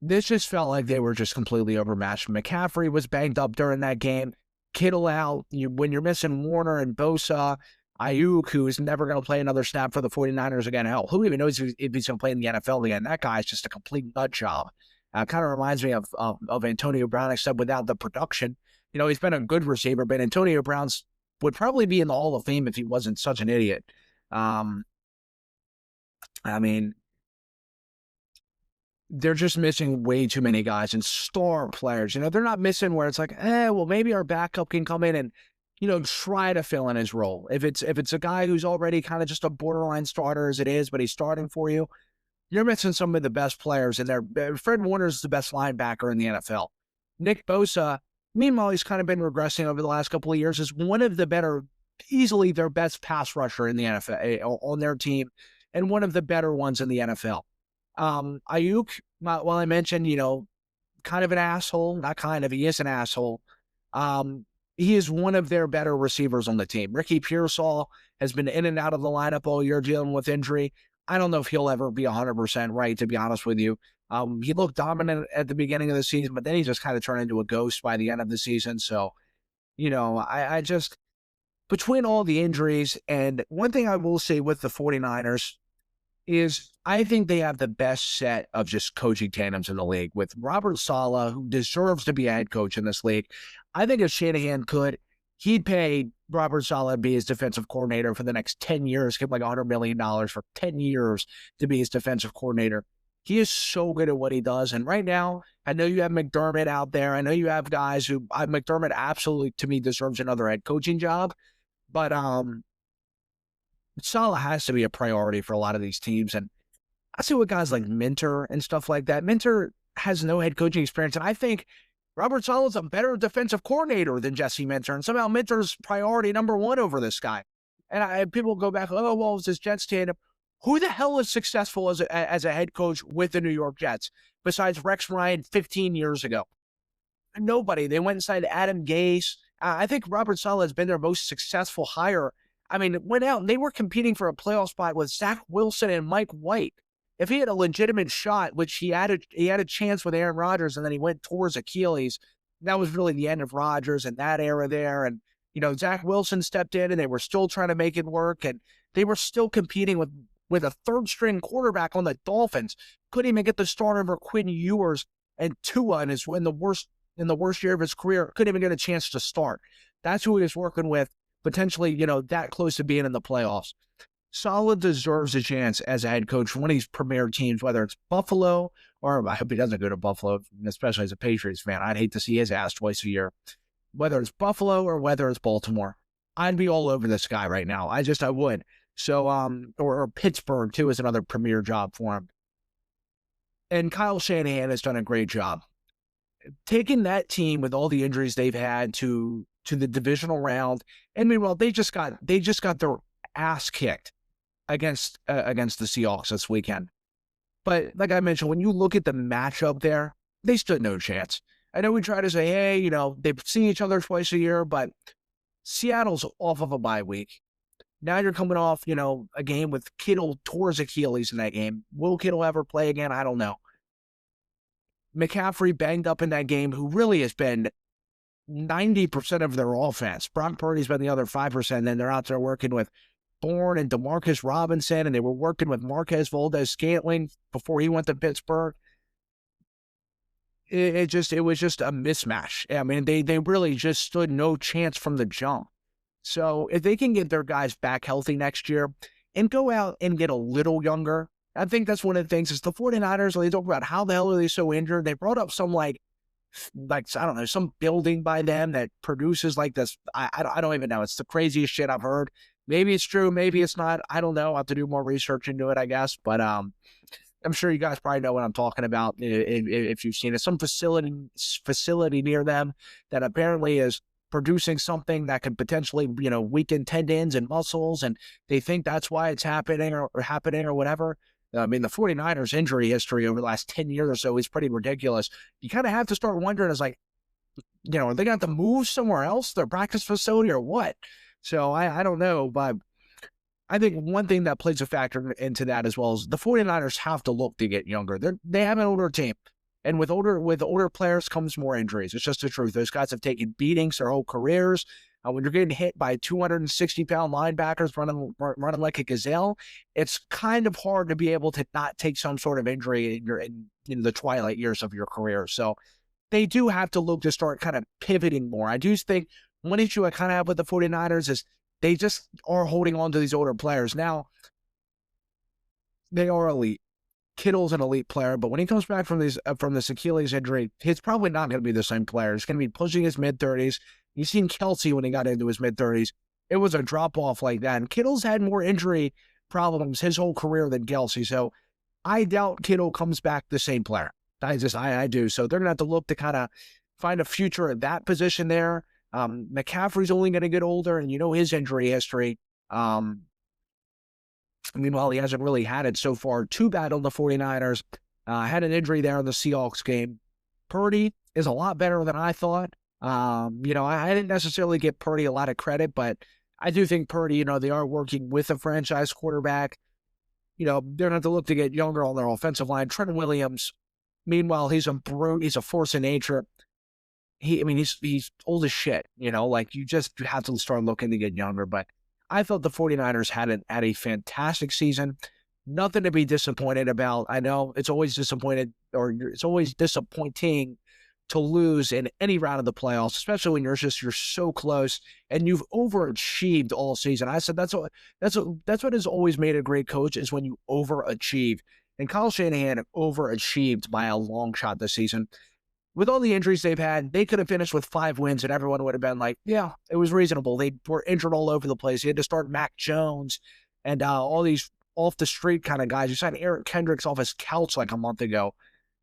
This just felt like they were just completely overmatched. McCaffrey was banged up during that game. Kittle out. When you're missing Warner and Bosa, Ayuk, who is never going to play another snap for the 49ers again. Hell, who even knows if he's going to play in the NFL again? That guy's just a complete nut job. Kind of reminds me of Antonio Brown, except without the production. He's been a good receiver, but Antonio Brown's would probably be in the Hall of Fame if he wasn't such an idiot. They're just missing way too many guys and star players. They're not missing where it's like, well, maybe our backup can come in and try to fill in his role. If it's a guy who's already kind of just a borderline starter as it is, but he's starting for you, you're missing some of the best players in there. Fred Warner's the best linebacker in the NFL. Nick Bosa, meanwhile, he's kind of been regressing over the last couple of years, is one of the better, easily their best pass rusher in the NFL on their team, and one of the better ones in the NFL. Ayuk, well, I mentioned, kind of an asshole, not kind of, he is an asshole. He is one of their better receivers on the team. Ricky Pearsall has been in and out of the lineup all year dealing with injury. I don't know if he'll ever be 100% right, to be honest with you. He looked dominant at the beginning of the season, but then he just kind of turned into a ghost by the end of the season. So, I just, between all the injuries, and one thing I will say with the 49ers is I think they have the best set of just coaching tandems in the league with Robert Saleh, who deserves to be a head coach in this league. I think if Shanahan could, he'd pay Robert Saleh to be his defensive coordinator for the next 10 years, give him like $100 million for 10 years to be his defensive coordinator. He is so good at what he does. And right now, I know you have McDermott out there. I know you have guys who, McDermott absolutely, to me, deserves another head coaching job. But Saleh has to be a priority for a lot of these teams. And I see with guys like Minter and stuff like that. Minter has no head coaching experience, and I think Robert Sala's a better defensive coordinator than Jesse Minter, and somehow Minter's priority number one over this guy. And people go back, oh, well, it's this Jets tandem. Who the hell is successful as a head coach with the New York Jets besides Rex Ryan 15 years ago? Nobody. They went and signed Adam Gase. I think Robert Saleh has been their most successful hire. I mean, went out and they were competing for a playoff spot with Zach Wilson and Mike White. If he had a legitimate shot, which he had a chance with Aaron Rodgers, and then he went towards Achilles, that was really the end of Rodgers and that era there. And, Zach Wilson stepped in and they were still trying to make it work. And they were still competing with a third-string quarterback on the Dolphins. Couldn't even get the start over Quinn Ewers, and Tua in the worst year of his career, couldn't even get a chance to start. That's who he was working with, potentially, that close to being in the playoffs. Saleh deserves a chance as a head coach for one of these premier teams, whether it's Buffalo, or I hope he doesn't go to Buffalo, especially as a Patriots fan. I'd hate to see his ass twice a year. Whether it's Buffalo or whether it's Baltimore, I'd be all over this guy right now. I would. So, or Pittsburgh, too, is another premier job for him. And Kyle Shanahan has done a great job. Taking that team with all the injuries they've had to the divisional round, and meanwhile, they just got their ass kicked against the Seahawks this weekend. But like I mentioned, when you look at the matchup there, they stood no chance. I know we try to say, hey, they see each other twice a year, but Seattle's off of a bye week. Now you're coming off, a game with Kittle tore his Achilles in that game. Will Kittle ever play again? I don't know. McCaffrey banged up in that game, who really has been 90% of their offense. Brock Purdy's been the other 5%, and then they're out there working with Bourne and Demarcus Robinson, and they were working with Marquez Valdes-Scantling before he went to Pittsburgh. It was just a mismatch. I mean, they really just stood no chance from the jump. So if they can get their guys back healthy next year and go out and get a little younger, I think that's one of the things is the 49ers, when they talk about how the hell are they so injured, they brought up some like I don't know, some building by them that produces like this. I don't even know. It's the craziest shit I've heard. Maybe it's true. Maybe it's not. I don't know. I'll have to do more research into it, I guess. But I'm sure you guys probably know what I'm talking about if you've seen it. Some facility near them that apparently is producing something that could potentially, weaken tendons and muscles, and they think that's why it's happening or whatever. I mean, the 49ers injury history over the last 10 years or so is pretty ridiculous. You kind of have to start wondering, are they going to have to move somewhere else, their practice facility, or what? So I don't know, but I think one thing that plays a factor into that as well is the 49ers have to look to get younger. They have an older team. And with older players comes more injuries. It's just the truth. Those guys have taken beatings their whole careers. When you're getting hit by 260-pound linebackers running like a gazelle, it's kind of hard to be able to not take some sort of injury in the twilight years of your career. So they do have to look to start kind of pivoting more. I do think one issue I kind of have with the 49ers is they just are holding on to these older players. Now, they are elite. Kittle's an elite player, but when he comes back from this Achilles injury, he's probably not going to be the same player. He's going to be pushing his mid-30s. You've seen Kelsey when he got into his mid-30s. It was a drop-off like that. And Kittle's had more injury problems his whole career than Kelsey. So I doubt Kittle comes back the same player. I do. So they're going to have to look to kind of find a future at that position there. McCaffrey's only going to get older, and his injury history. Meanwhile, he hasn't really had it so far too bad on the 49ers. Had an injury there in the Seahawks game. Purdy is a lot better than I thought. I didn't necessarily give Purdy a lot of credit, but I do think Purdy, they are working with a franchise quarterback. They're going to have to look to get younger on their offensive line. Trent Williams, meanwhile, he's a brute. He's a force of nature. He's old as shit, you just have to start looking to get younger. But I thought the 49ers had a fantastic season. Nothing to be disappointed about. I know it's always disappointing to lose in any round of the playoffs, especially when you're so close and you've overachieved all season. I said that's what has always made a great coach, is when you overachieve. And Kyle Shanahan overachieved by a long shot this season. With all the injuries they've had, they could have finished with 5 wins and everyone would have been like, yeah, it was reasonable. They were injured all over the place. He had to start Mac Jones and all these off the street kind of guys. You signed Eric Kendricks off his couch like a month ago.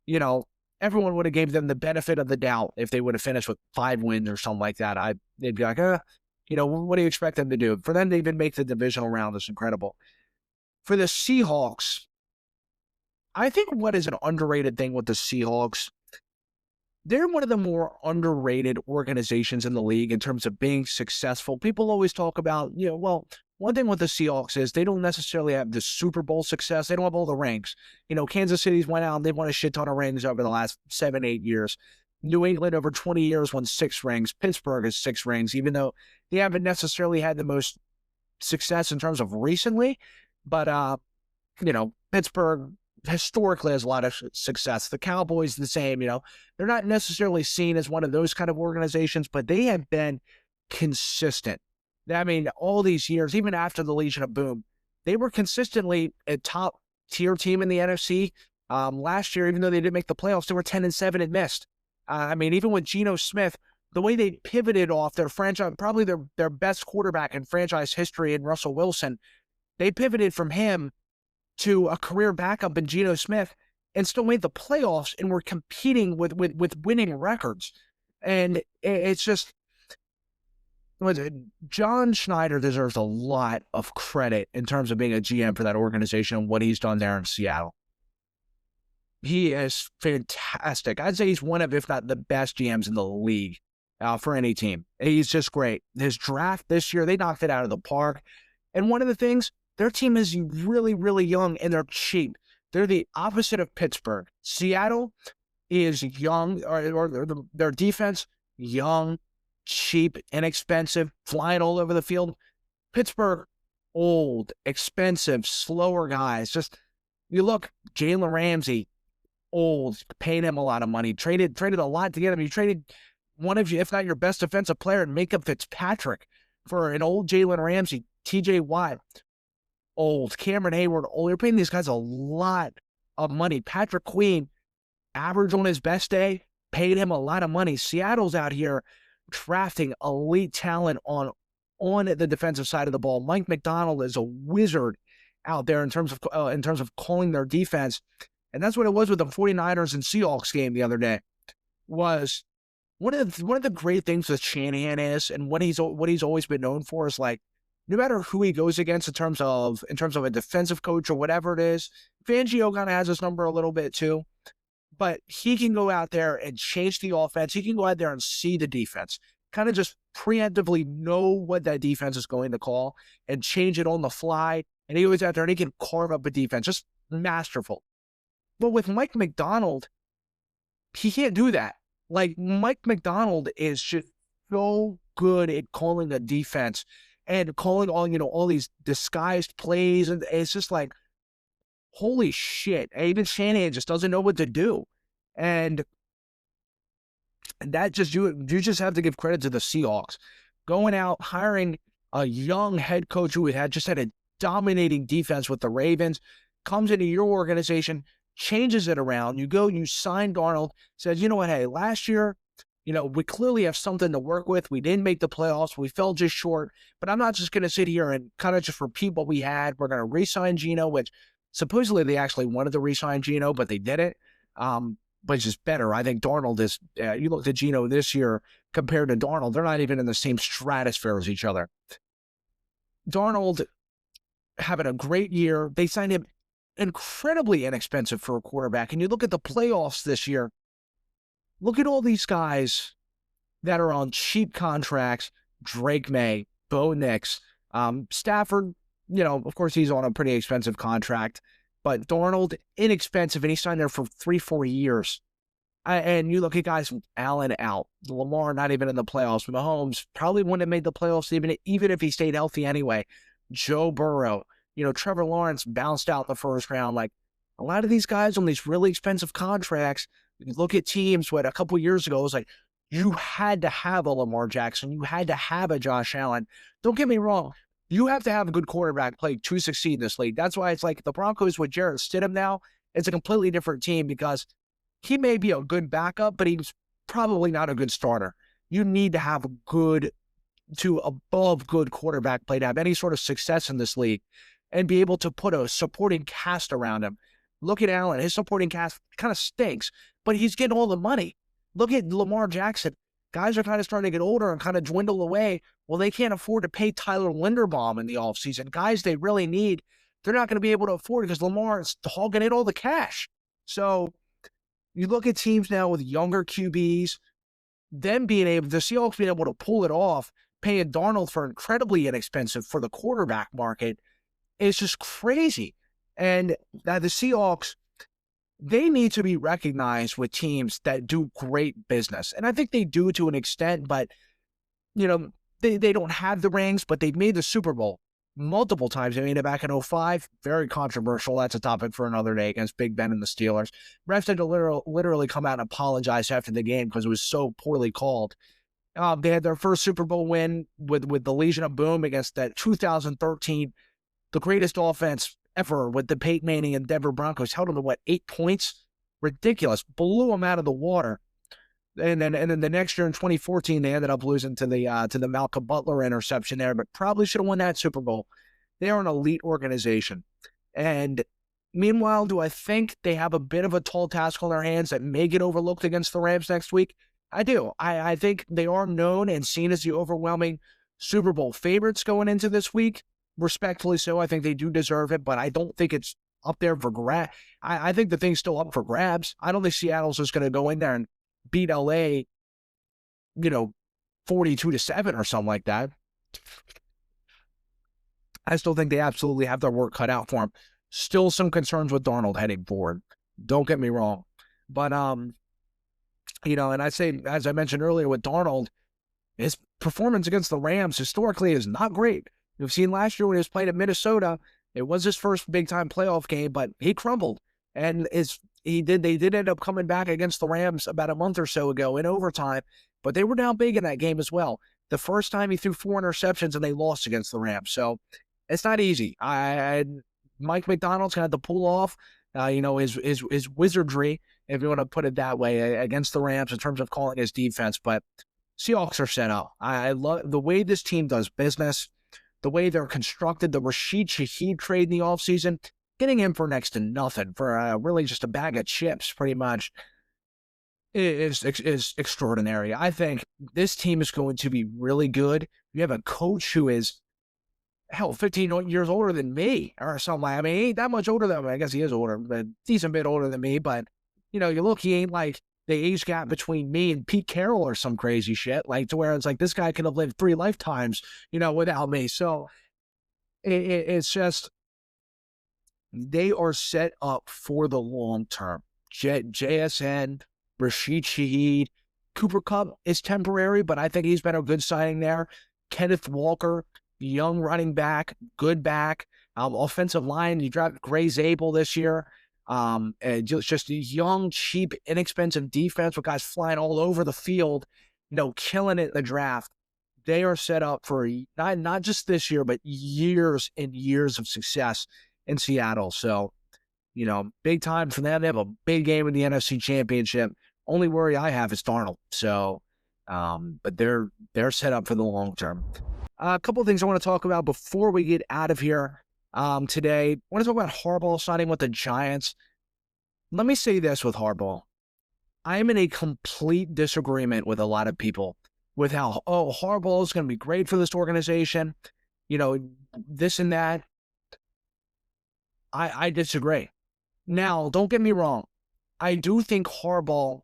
You know, everyone would have gave them the benefit of the doubt if they would have finished with 5 wins or something like that. They'd be like, you know, what do you expect them to do? For them to even make the divisional round is incredible. For the Seahawks, I think what is an underrated thing with the Seahawks, they're one of the more underrated organizations in the league in terms of being successful. People always talk about, you know, well, one thing with the Seahawks is they don't necessarily have the Super Bowl success. They don't have all the rings. You know, Kansas City's went out and they've won a shit ton of rings over the last 7, 8 years. New England over 20 years won 6 rings. Pittsburgh has 6 rings, even though they haven't necessarily had the most success in terms of recently. But, you know, Pittsburgh historically has a lot of success. The Cowboys, the same, you know. They're not necessarily seen as one of those kind of organizations, but they have been consistent. I mean, all these years, even after the Legion of Boom, they were consistently a top-tier team in the NFC. Last year, even though they didn't make the playoffs, they were 10-7 and missed. I mean, even with Geno Smith, the way they pivoted off their franchise, probably their best quarterback in franchise history in Russell Wilson, they pivoted from him to a career backup in Geno Smith and still made the playoffs and were competing with winning records. And it's just, John Schneider deserves a lot of credit in terms of being a GM for that organization and what he's done there in Seattle. He is fantastic. I'd say he's one of, if not the best GMs in the league for any team. He's just great. His draft this year, they knocked it out of the park. And one of the things, their team is really, really young and they're cheap. They're the opposite of Pittsburgh. Seattle is young, or their defense, young, cheap, inexpensive, flying all over the field. Pittsburgh, old, expensive, slower guys. Just, you look, Jalen Ramsey, old, paid him a lot of money, traded a lot to get him. You traded one of you, if not your best defensive player, and Minka Fitzpatrick for an old Jalen Ramsey. TJ Watt, old. Cameron Hayward, old. You're paying these guys a lot of money. Patrick Queen, average on his best day, paid him a lot of money. Seattle's out here drafting elite talent on the defensive side of the ball. Mike McDonald is a wizard out there in terms of calling their defense. And that's what it was with the 49ers and Seahawks game the other day. Was one of the great things with Shanahan is, and what he's always been known for is, like, no matter who he goes against in terms of a defensive coach or whatever it is, Fangio kind of has his number a little bit too. But he can go out there and change the offense. He can go out there and see the defense, kind of just preemptively know what that defense is going to call and change it on the fly. And he goes out there and he can carve up a defense, just masterful. But with Mike McDonald, he can't do that. Like, Mike McDonald is just so good at calling a defense and calling all these disguised plays. And it's just like, holy shit. Even Shanahan just doesn't know what to do. And that just, you just have to give credit to the Seahawks. Going out, hiring a young head coach who had a dominating defense with the Ravens, comes into your organization, changes it around. You sign Darnold, says, you know what, hey, last year, we clearly have something to work with. We didn't make the playoffs. We fell just short. But I'm not just going to sit here and kind of just repeat what we had. We're going to re-sign Geno, which supposedly they actually wanted to re-sign Geno, but they didn't. But it's just better. I think Darnold is, you looked at Geno this year compared to Darnold, they're not even in the same stratosphere as each other. Darnold having a great year. They signed him incredibly inexpensive for a quarterback. And you look at the playoffs this year, look at all these guys that are on cheap contracts. Drake May, Bo Nix, Stafford, of course he's on a pretty expensive contract, but Darnold, inexpensive, and he signed there for 3-4 years. And you look at guys from Allen out, Lamar not even in the playoffs, Mahomes probably wouldn't have made the playoffs even if he stayed healthy anyway. Joe Burrow, Trevor Lawrence bounced out in the first round. Like, a lot of these guys on these really expensive contracts, you look at teams, a couple years ago, it was like, you had to have a Lamar Jackson. You had to have a Josh Allen. Don't get me wrong. You have to have a good quarterback play to succeed in this league. That's why it's like the Broncos with Jarrett Stidham now, it's a completely different team because he may be a good backup, but he's probably not a good starter. You need to have a good to above good quarterback play to have any sort of success in this league. and be able to put a supporting cast around him. Look at Allen. His supporting cast kind of stinks, but he's getting all the money. Look at Lamar Jackson. Guys are kind of starting to get older and kind of dwindle away. Well, they can't afford to pay Tyler Linderbaum in the offseason. Guys they really need, they're not going to be able to afford it because Lamar is hogging in all the cash. So you look at teams now with younger QBs, the Seahawks being able to pull it off, paying Darnold for incredibly inexpensive for the quarterback market is just crazy. And the Seahawks, they need to be recognized with teams that do great business. And I think they do to an extent, but, they don't have the rings, but they've made the Super Bowl multiple times. They made it back in 2005. Very controversial. That's a topic for another day against Big Ben and the Steelers. Refs had to literally come out and apologize after the game because it was so poorly called. They had their first Super Bowl win with the Legion of Boom against that 2013, the greatest offense ever with the Peyton Manning and Denver Broncos. Held them to 8 points? Ridiculous. Blew them out of the water. And then the next year in 2014, they ended up losing to the Malcolm Butler interception there, but probably should have won that Super Bowl. They are an elite organization. And meanwhile, do I think they have a bit of a tall task on their hands that may get overlooked against the Rams next week? I do. I think they are known and seen as the overwhelming Super Bowl favorites going into this week. Respectfully so. I think they do deserve it, but I don't think it's up there for grabs. I think the thing's still up for grabs. I don't think Seattle's just going to go in there and beat LA, 42-7 or something like that. I still think they absolutely have their work cut out for them. Still some concerns with Darnold heading forward. Don't get me wrong. But, and I say, as I mentioned earlier with Darnold, his performance against the Rams historically is not great. You've seen last year when he was playing at Minnesota, it was his first big-time playoff game, but he crumbled. And they did end up coming back against the Rams about a month or so ago in overtime, but they were down big in that game as well. The first time he threw 4 interceptions and they lost against the Rams. So it's not easy. Mike McDonald's going to have to pull off, his wizardry, if you want to put it that way, against the Rams in terms of calling his defense. But Seahawks are set up. I love the way this team does business, the way they're constructed, the Rashid Shaheed trade in the offseason, getting him for next to nothing, for really just a bag of chips, pretty much, is extraordinary. I think this team is going to be really good. You have a coach who is, 15 years older than me or something. I mean, he ain't that much older than me. I guess he is older, but a decent bit older than me. But, you look, he ain't like the age gap between me and Pete Carroll or some crazy shit, like to where it's like this guy could have lived 3 lifetimes, without me. So it's just, they are set up for the long term. JSN, Rashid Shaheed, Cooper Kupp is temporary, but I think he's been a good signing there. Kenneth Walker, young running back, good back. Offensive line, you drafted Gray Zabel this year. Just a young, cheap, inexpensive defense with guys flying all over the field, killing it in the draft. They are set up for not just this year, but years and years of success in Seattle. So, big time for them. They have a big game in the NFC Championship. Only worry I have is Darnold. So, but they're set up for the long term. A couple of things I want to talk about before we get out of here today. I want to talk about Harbaugh signing with the Giants. Let me say this with Harbaugh. I am in a complete disagreement with a lot of people with how, Harbaugh is going to be great for this organization. This and that. I disagree. Now, don't get me wrong. I do think Harbaugh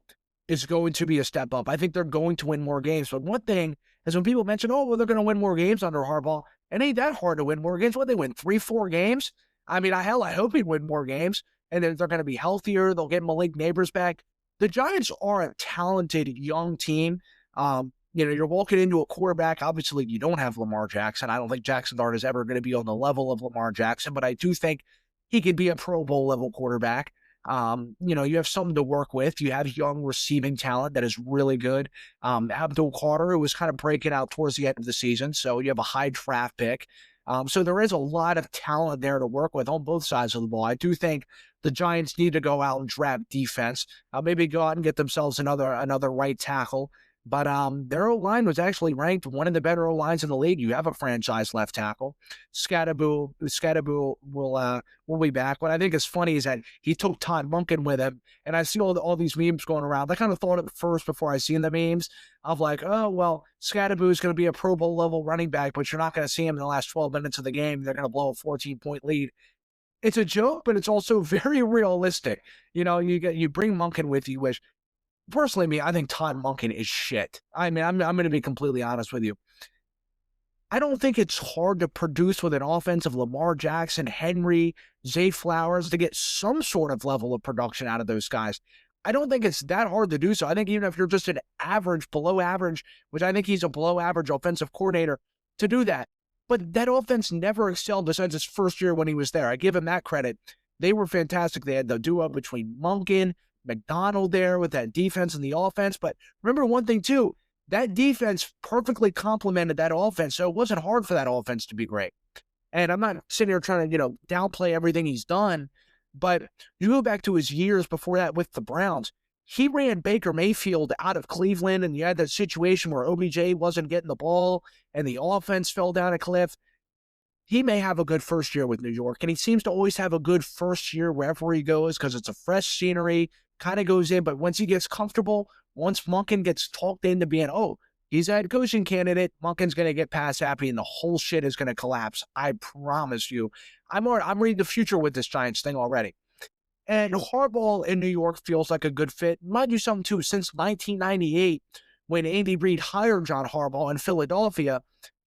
is going to be a step up. I think they're going to win more games. But one thing is when people mention, they're going to win more games under Harbaugh, it ain't that hard to win more games. What, they win 3-4 games? I mean, I hope he win more games. And then they're going to be healthier. They'll get Malik Neighbors back. The Giants are a talented young team. You're walking into a quarterback. Obviously, you don't have Lamar Jackson. I don't think Jackson Dart is ever going to be on the level of Lamar Jackson, but I do think he could be a Pro Bowl level quarterback. You have something to work with. You have young receiving talent that is really good. Abdul Carter, who was kind of breaking out towards the end of the season. So you have a high draft pick. So there is a lot of talent there to work with on both sides of the ball. I do think the Giants need to go out and draft defense. Maybe go out and get themselves another right tackle. But their O-line was actually ranked one of the better O-lines in the league. You have a franchise left tackle. Scadaboo will be back. What I think is funny is that he took Todd Monken with him, and I see all these memes going around. I kind of thought at first before I seen the memes of like, oh, well, Scadaboo is going to be a Pro Bowl level running back, but you're not going to see him in the last 12 minutes of the game. They're going to blow a 14-point lead. It's a joke, but it's also very realistic. You bring Monken with you, which personally, I think Todd Monken is shit. I mean, I'm going to be completely honest with you. I don't think it's hard to produce with an offense of Lamar Jackson, Henry, Zay Flowers to get some sort of level of production out of those guys. I don't think it's that hard to do so. I think even if you're just an average, below average, which I think he's a below average offensive coordinator, to do that. But that offense never excelled besides his first year when he was there. I give him that credit. They were fantastic. They had the duo between Monken, McDonald there with that defense and the offense. But remember one thing too, that defense perfectly complemented that offense. So it wasn't hard for that offense to be great. And I'm not sitting here trying to, downplay everything he's done, but you go back to his years before that with the Browns. He ran Baker Mayfield out of Cleveland, and you had that situation where OBJ wasn't getting the ball and the offense fell down a cliff. He may have a good first year with New York, and he seems to always have a good first year wherever he goes because it's a fresh scenery, kind of goes in. But once he gets comfortable, once Monken gets talked into being, he's a head coaching candidate, Monken's going to get pass happy and the whole shit is going to collapse. I promise you. I'm reading the future with this Giants thing already. And Harbaugh in New York feels like a good fit. Mind you something too, since 1998, when Andy Reid hired John Harbaugh in Philadelphia,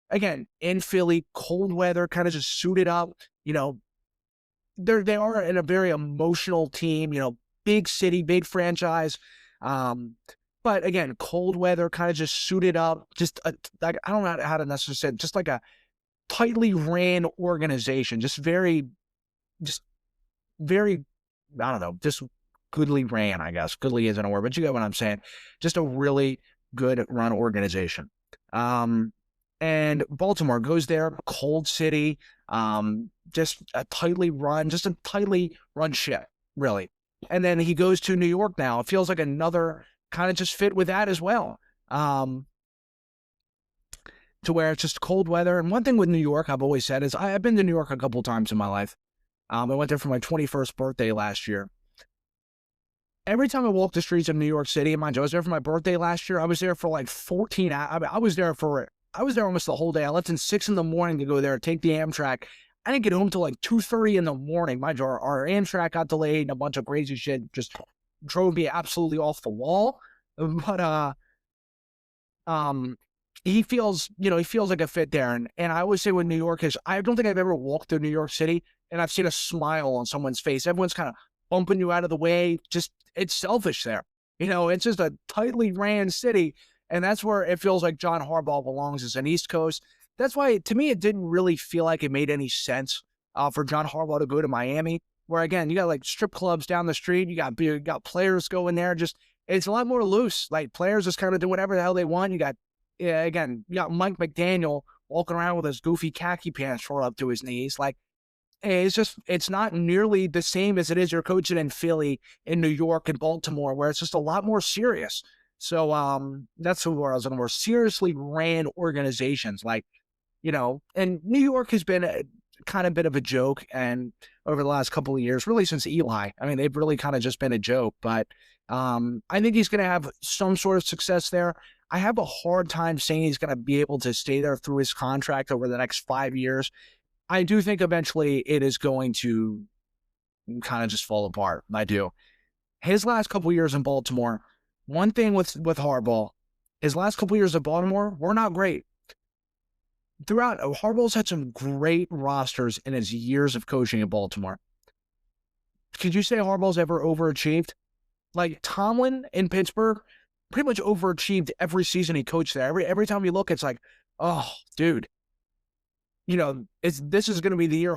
again, in Philly, cold weather, kind of just suited up. They are in a very emotional team, big city, big franchise. But again, cold weather, kind of just suited up. Just like, I don't know how to necessarily say it, just like a tightly ran organization, just very, I don't know, just goodly ran, I guess. Goodly isn't a word, but you get what I'm saying. Just a really good run organization. And Baltimore goes there, cold city, just a tightly run ship, really. And then he goes to New York now. It feels like another kind of just fit with that as well. To where it's just cold weather. And one thing with New York, I've always said is I've been to New York a couple times in my life. I went there for my 21st birthday last year. Every time I walk the streets of New York City, and mind you, I was there for my birthday last year. I was there for like 14 hours. I was there almost the whole day. I left at 6 in the morning to go there, take the Amtrak. I didn't get home till like 2:30 in the morning. Mind you, our Amtrak got delayed and a bunch of crazy shit just drove me absolutely off the wall. But he feels like a fit there. And I always say with New York is, I don't think I've ever walked through New York City and I've seen a smile on someone's face. Everyone's kind of bumping you out of the way. Just, it's selfish there. It's just a tightly ran city. And that's where it feels like John Harbaugh belongs, as an East Coast. That's why, to me, it didn't really feel like it made any sense for John Harbaugh to go to Miami, where, again, you got like strip clubs down the street. You got players going there. Just, it's a lot more loose. Like, players just kind of do whatever the hell they want. You got Mike McDaniel walking around with his goofy khaki pants rolled up to his knees. Like, it's not nearly the same as it is you're coaching in Philly, in New York, and Baltimore, where it's just a lot more serious. So that's where I was on, more seriously ran organizations, like, and New York has been a kind of bit of a joke, and over the last couple of years, really since Eli, I mean, they've really kind of just been a joke, but I think he's going to have some sort of success there. I have a hard time saying he's going to be able to stay there through his contract over the next 5 years. I do think eventually it is going to kind of just fall apart. I do. His last couple of years in Baltimore, one thing with Harbaugh, his last couple of years at Baltimore were not great. Throughout, Harbaugh's had some great rosters in his years of coaching in Baltimore. Could you say Harbaugh's ever overachieved? Like, Tomlin in Pittsburgh pretty much overachieved every season he coached there. Every time you look, it's like, oh, dude, this is going to be the year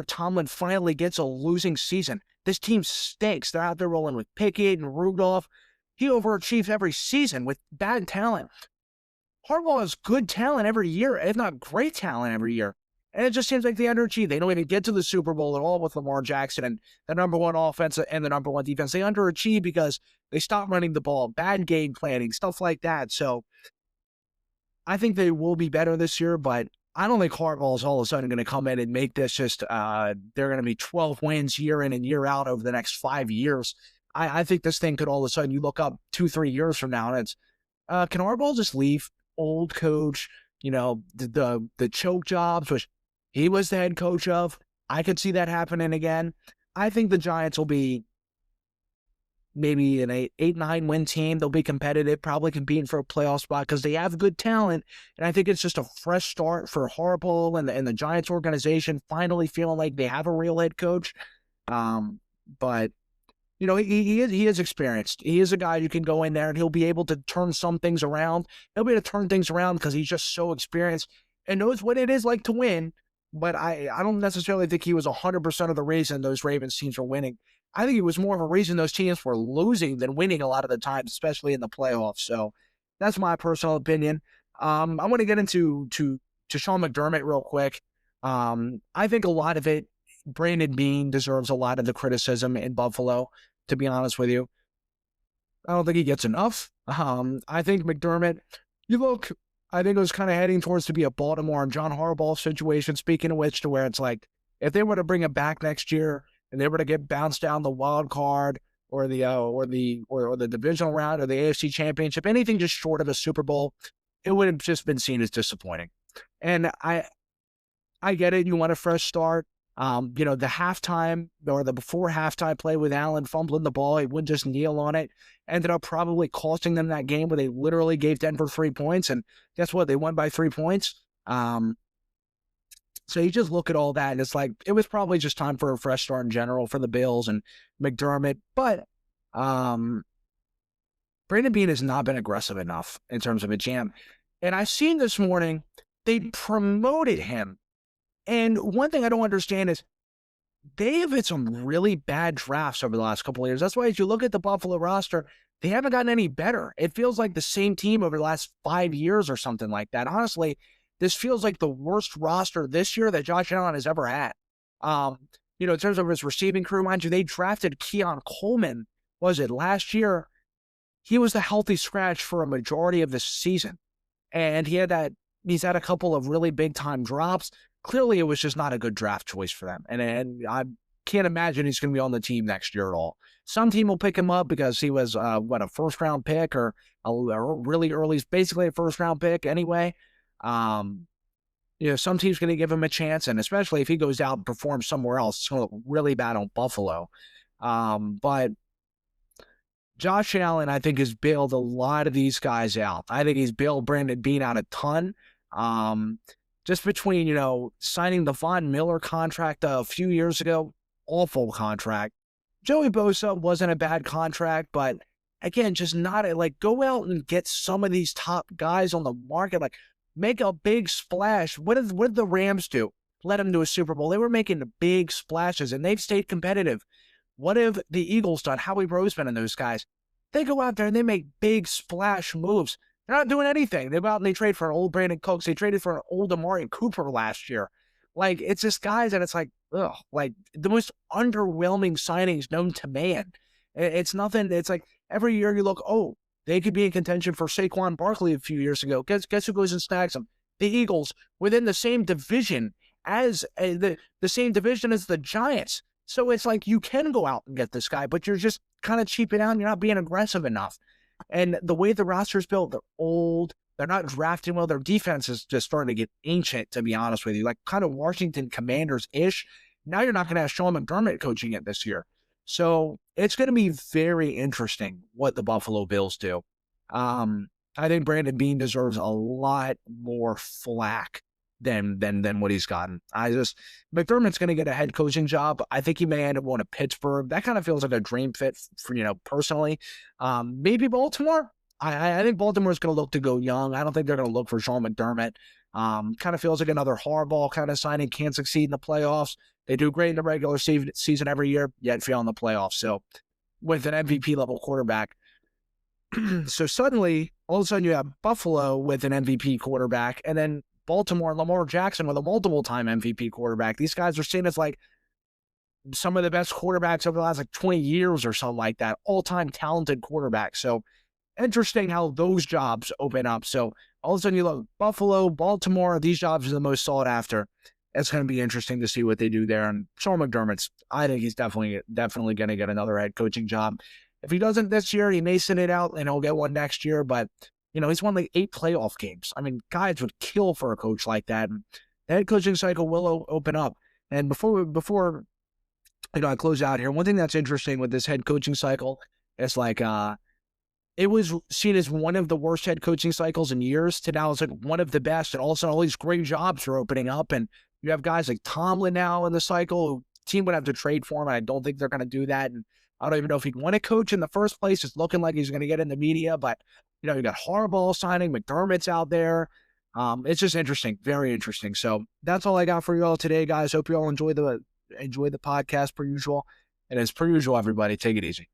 Tomlin finally gets a losing season. This team stinks. They're out there rolling with Pickett and Rudolph. He overachieves every season with bad talent. Harbaugh has good talent every year, if not great talent every year. And it just seems like they underachieve. They don't even get to the Super Bowl at all with Lamar Jackson and the number one offense and the number one defense. They underachieve because they stop running the ball, bad game planning, stuff like that. So I think they will be better this year, but I don't think Harbaugh is all of a sudden going to come in and make this just, they're going to be 12 wins year in and year out over the next 5 years. I think this thing could all of a sudden, you look up 2-3 years from now and it's, can Harbaugh just leave? Old coach, the choke jobs, which he was the head coach of. I could see that happening again. I think the Giants will be maybe an 8-9 win team. They'll be competitive, probably competing for a playoff spot because they have good talent. And I think it's just a fresh start for Harbaugh and the Giants organization finally feeling like they have a real head coach. But he is experienced. He is a guy you can go in there and he'll be able to turn some things around. He'll be able to turn things around because he's just so experienced and knows what it is like to win. But I don't necessarily think he was 100% of the reason those Ravens teams were winning. I think it was more of a reason those teams were losing than winning a lot of the time, especially in the playoffs. So that's my personal opinion. I want to get into Sean McDermott real quick. I think a lot of it, Brandon Beane deserves a lot of the criticism in Buffalo, to be honest with you. I don't think he gets enough. I think McDermott, I think it was kind of heading towards to be a Baltimore and John Harbaugh situation, speaking of which, to where it's like, if they were to bring him back next year and they were to get bounced down the wild card or the divisional round or the AFC Championship, anything just short of a Super Bowl, it would have just been seen as disappointing. And I get it. You want a fresh start. The halftime or the before halftime play with Allen fumbling the ball, he wouldn't just kneel on it, ended up probably costing them that game where they literally gave Denver 3 points. And guess what? They won by 3 points. So you just look at all that and it's like, it was probably just time for a fresh start in general for the Bills and McDermott. But Brandon Beane has not been aggressive enough in terms of a jam. And I've seen this morning, they promoted him. And one thing I don't understand is they have had some really bad drafts over the last couple of years. That's why as you look at the Buffalo roster, they haven't gotten any better. It feels like the same team over the last 5 years or something like that. Honestly, this feels like the worst roster this year that Josh Allen has ever had. In terms of his receiving crew, mind you, they drafted Keon Coleman, last year? He was the healthy scratch for a majority of the season. And he's had a couple of really big-time drops. Clearly, it was just not a good draft choice for them. And I can't imagine he's going to be on the team next year at all. Some team will pick him up because he was, a first-round pick or a really early, basically a first-round pick anyway. Some team's going to give him a chance, and especially if he goes out and performs somewhere else, it's going to look really bad on Buffalo. But Josh Allen, I think, has bailed a lot of these guys out. I think he's bailed Brandon Beane out a ton. Just between, signing the Von Miller contract a few years ago, awful contract. Joey Bosa wasn't a bad contract, but again, just not go out and get some of these top guys on the market, make a big splash. What did the Rams do? Led them to a Super Bowl. They were making the big splashes, and they've stayed competitive. What have the Eagles done? Howie Roseman and those guys. They go out there and they make big splash moves. They're not doing anything. They go out and they trade for an old Brandon Cooks. They traded for an old Amari Cooper last year. It's just guys that it's the most underwhelming signings known to man. It's nothing. It's like every year you look, they could be in contention for Saquon Barkley a few years ago. Guess who goes and snags them? The Eagles, within the same division as the same division as the Giants. So it's like you can go out and get this guy, but you're just kind of cheaping out and you're not being aggressive enough. And the way the roster's built, they're old. They're not drafting well. Their defense is just starting to get ancient, to be honest with you. Kind of Washington Commanders-ish. Now you're not going to have Sean McDermott coaching it this year. So it's going to be very interesting what the Buffalo Bills do. I think Brandon Beane deserves a lot more flack than what he's gotten. McDermott's going to get a head coaching job. I think he may end up going to Pittsburgh. That kind of feels like a dream fit for, personally. Maybe Baltimore. I think Baltimore's going to look to go young. I don't think they're going to look for Sean McDermott. Kind of feels like another Harbaugh kind of signing. Can't succeed in the playoffs. They do great in the regular season every year, yet fail in the playoffs. So with an MVP level quarterback. So suddenly, all of a sudden you have Buffalo with an MVP quarterback, and then Baltimore, Lamar Jackson with a multiple-time MVP quarterback. These guys are seen as like some of the best quarterbacks over the last like 20 years or something like that, all-time talented quarterbacks. So interesting how those jobs open up. So all of a sudden you look Buffalo, Baltimore, these jobs are the most sought after. It's going to be interesting to see what they do there. And Sean McDermott's, I think he's definitely going to get another head coaching job. If he doesn't this year, he may sit it out and he'll get one next year. But, he's won like 8 playoff games. I mean, guys would kill for a coach like that. And the head coaching cycle will open up. And before I close out here, one thing that's interesting with this head coaching cycle is like, it was seen as one of the worst head coaching cycles in years to now it's like one of the best. And also all these great jobs are opening up. And you have guys like Tomlin now in the cycle who team would have to trade for him. And I don't think they're going to do that. And I don't even know if he'd want to coach in the first place. It's looking like he's going to get in the media. But, you got Harbaugh signing. McDermott's out there. It's just interesting. Very interesting. So that's all I got for you all today, guys. Hope you all enjoy the podcast per usual. And as per usual, everybody, take it easy.